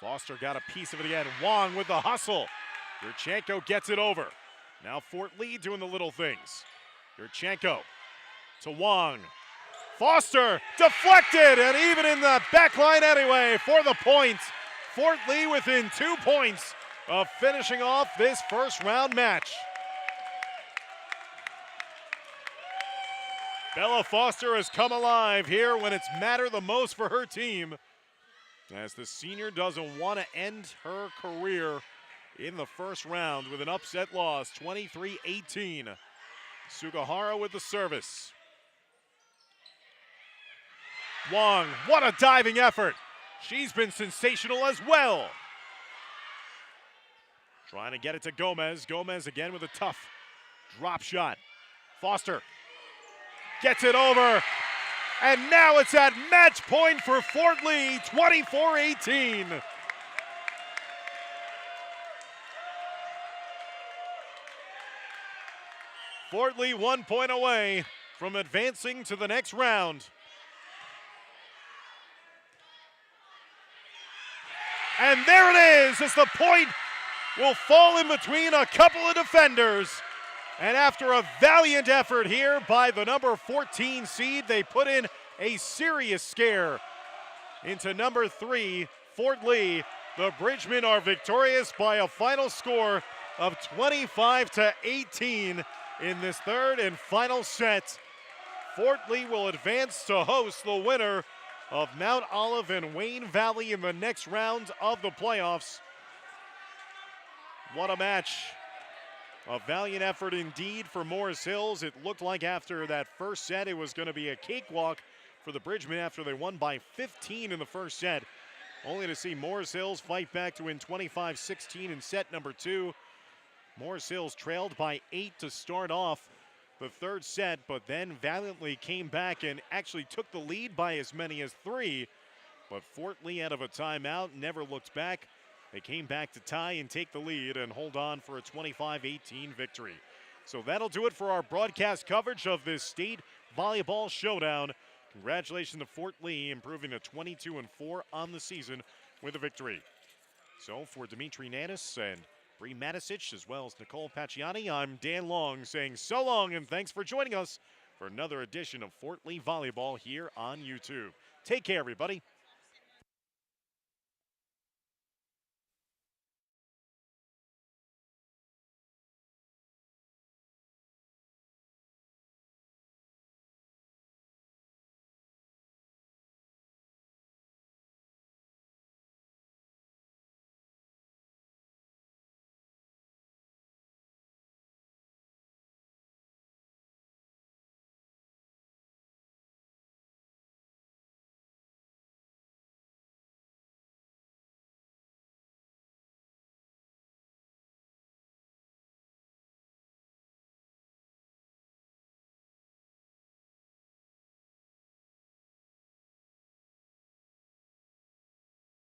Foster got a piece of it again. Wong with the hustle. Yurchenko gets it over. Now Fort Lee doing the little things. Yurchenko to Wong. Foster deflected, and even in the back line anyway for the point. Fort Lee within 2 points of finishing off this first round match. Bella Foster has come alive here when it's mattered the most for her team, as the senior doesn't want to end her career in the first round with an upset loss, 23-18. Sugahara with the service. Wong, what a diving effort. She's been sensational as well. Trying to get it to Gomez. Gomez again with a tough drop shot. Foster gets it over. And now it's at match point for Fort Lee, 24-18. Fort Lee 1 point away from advancing to the next round. And there it is, as the point will fall in between a couple of defenders. And after a valiant effort here by the number 14 seed, they put in a serious scare into number 3, Fort Lee. The Bridgemen are victorious by a final score of 25-18 in this third and final set. Fort Lee will advance to host the winner of Mount Olive and Wayne Valley in the next round of the playoffs. What a match. A valiant effort indeed for Morris Hills. It looked like after that first set it was going to be a cakewalk for the Bridgemen after they won by 15 in the first set, only to see Morris Hills fight back to win 25-16 in set number 2. Morris Hills trailed by 8 to start off the third set, but then valiantly came back and actually took the lead by as many as 3. But Fort Lee, out of a timeout, never looked back. They came back to tie and take the lead and hold on for a 25-18 victory. So that'll do it for our broadcast coverage of this state volleyball showdown. Congratulations to Fort Lee, improving to 22-4 on the season with a victory. So for Dimitri Nanis and Bree Matisic, as well as Nicole Pacciani, I'm Dan Long saying so long and thanks for joining us for another edition of Fort Lee Volleyball here on YouTube. Take care, everybody.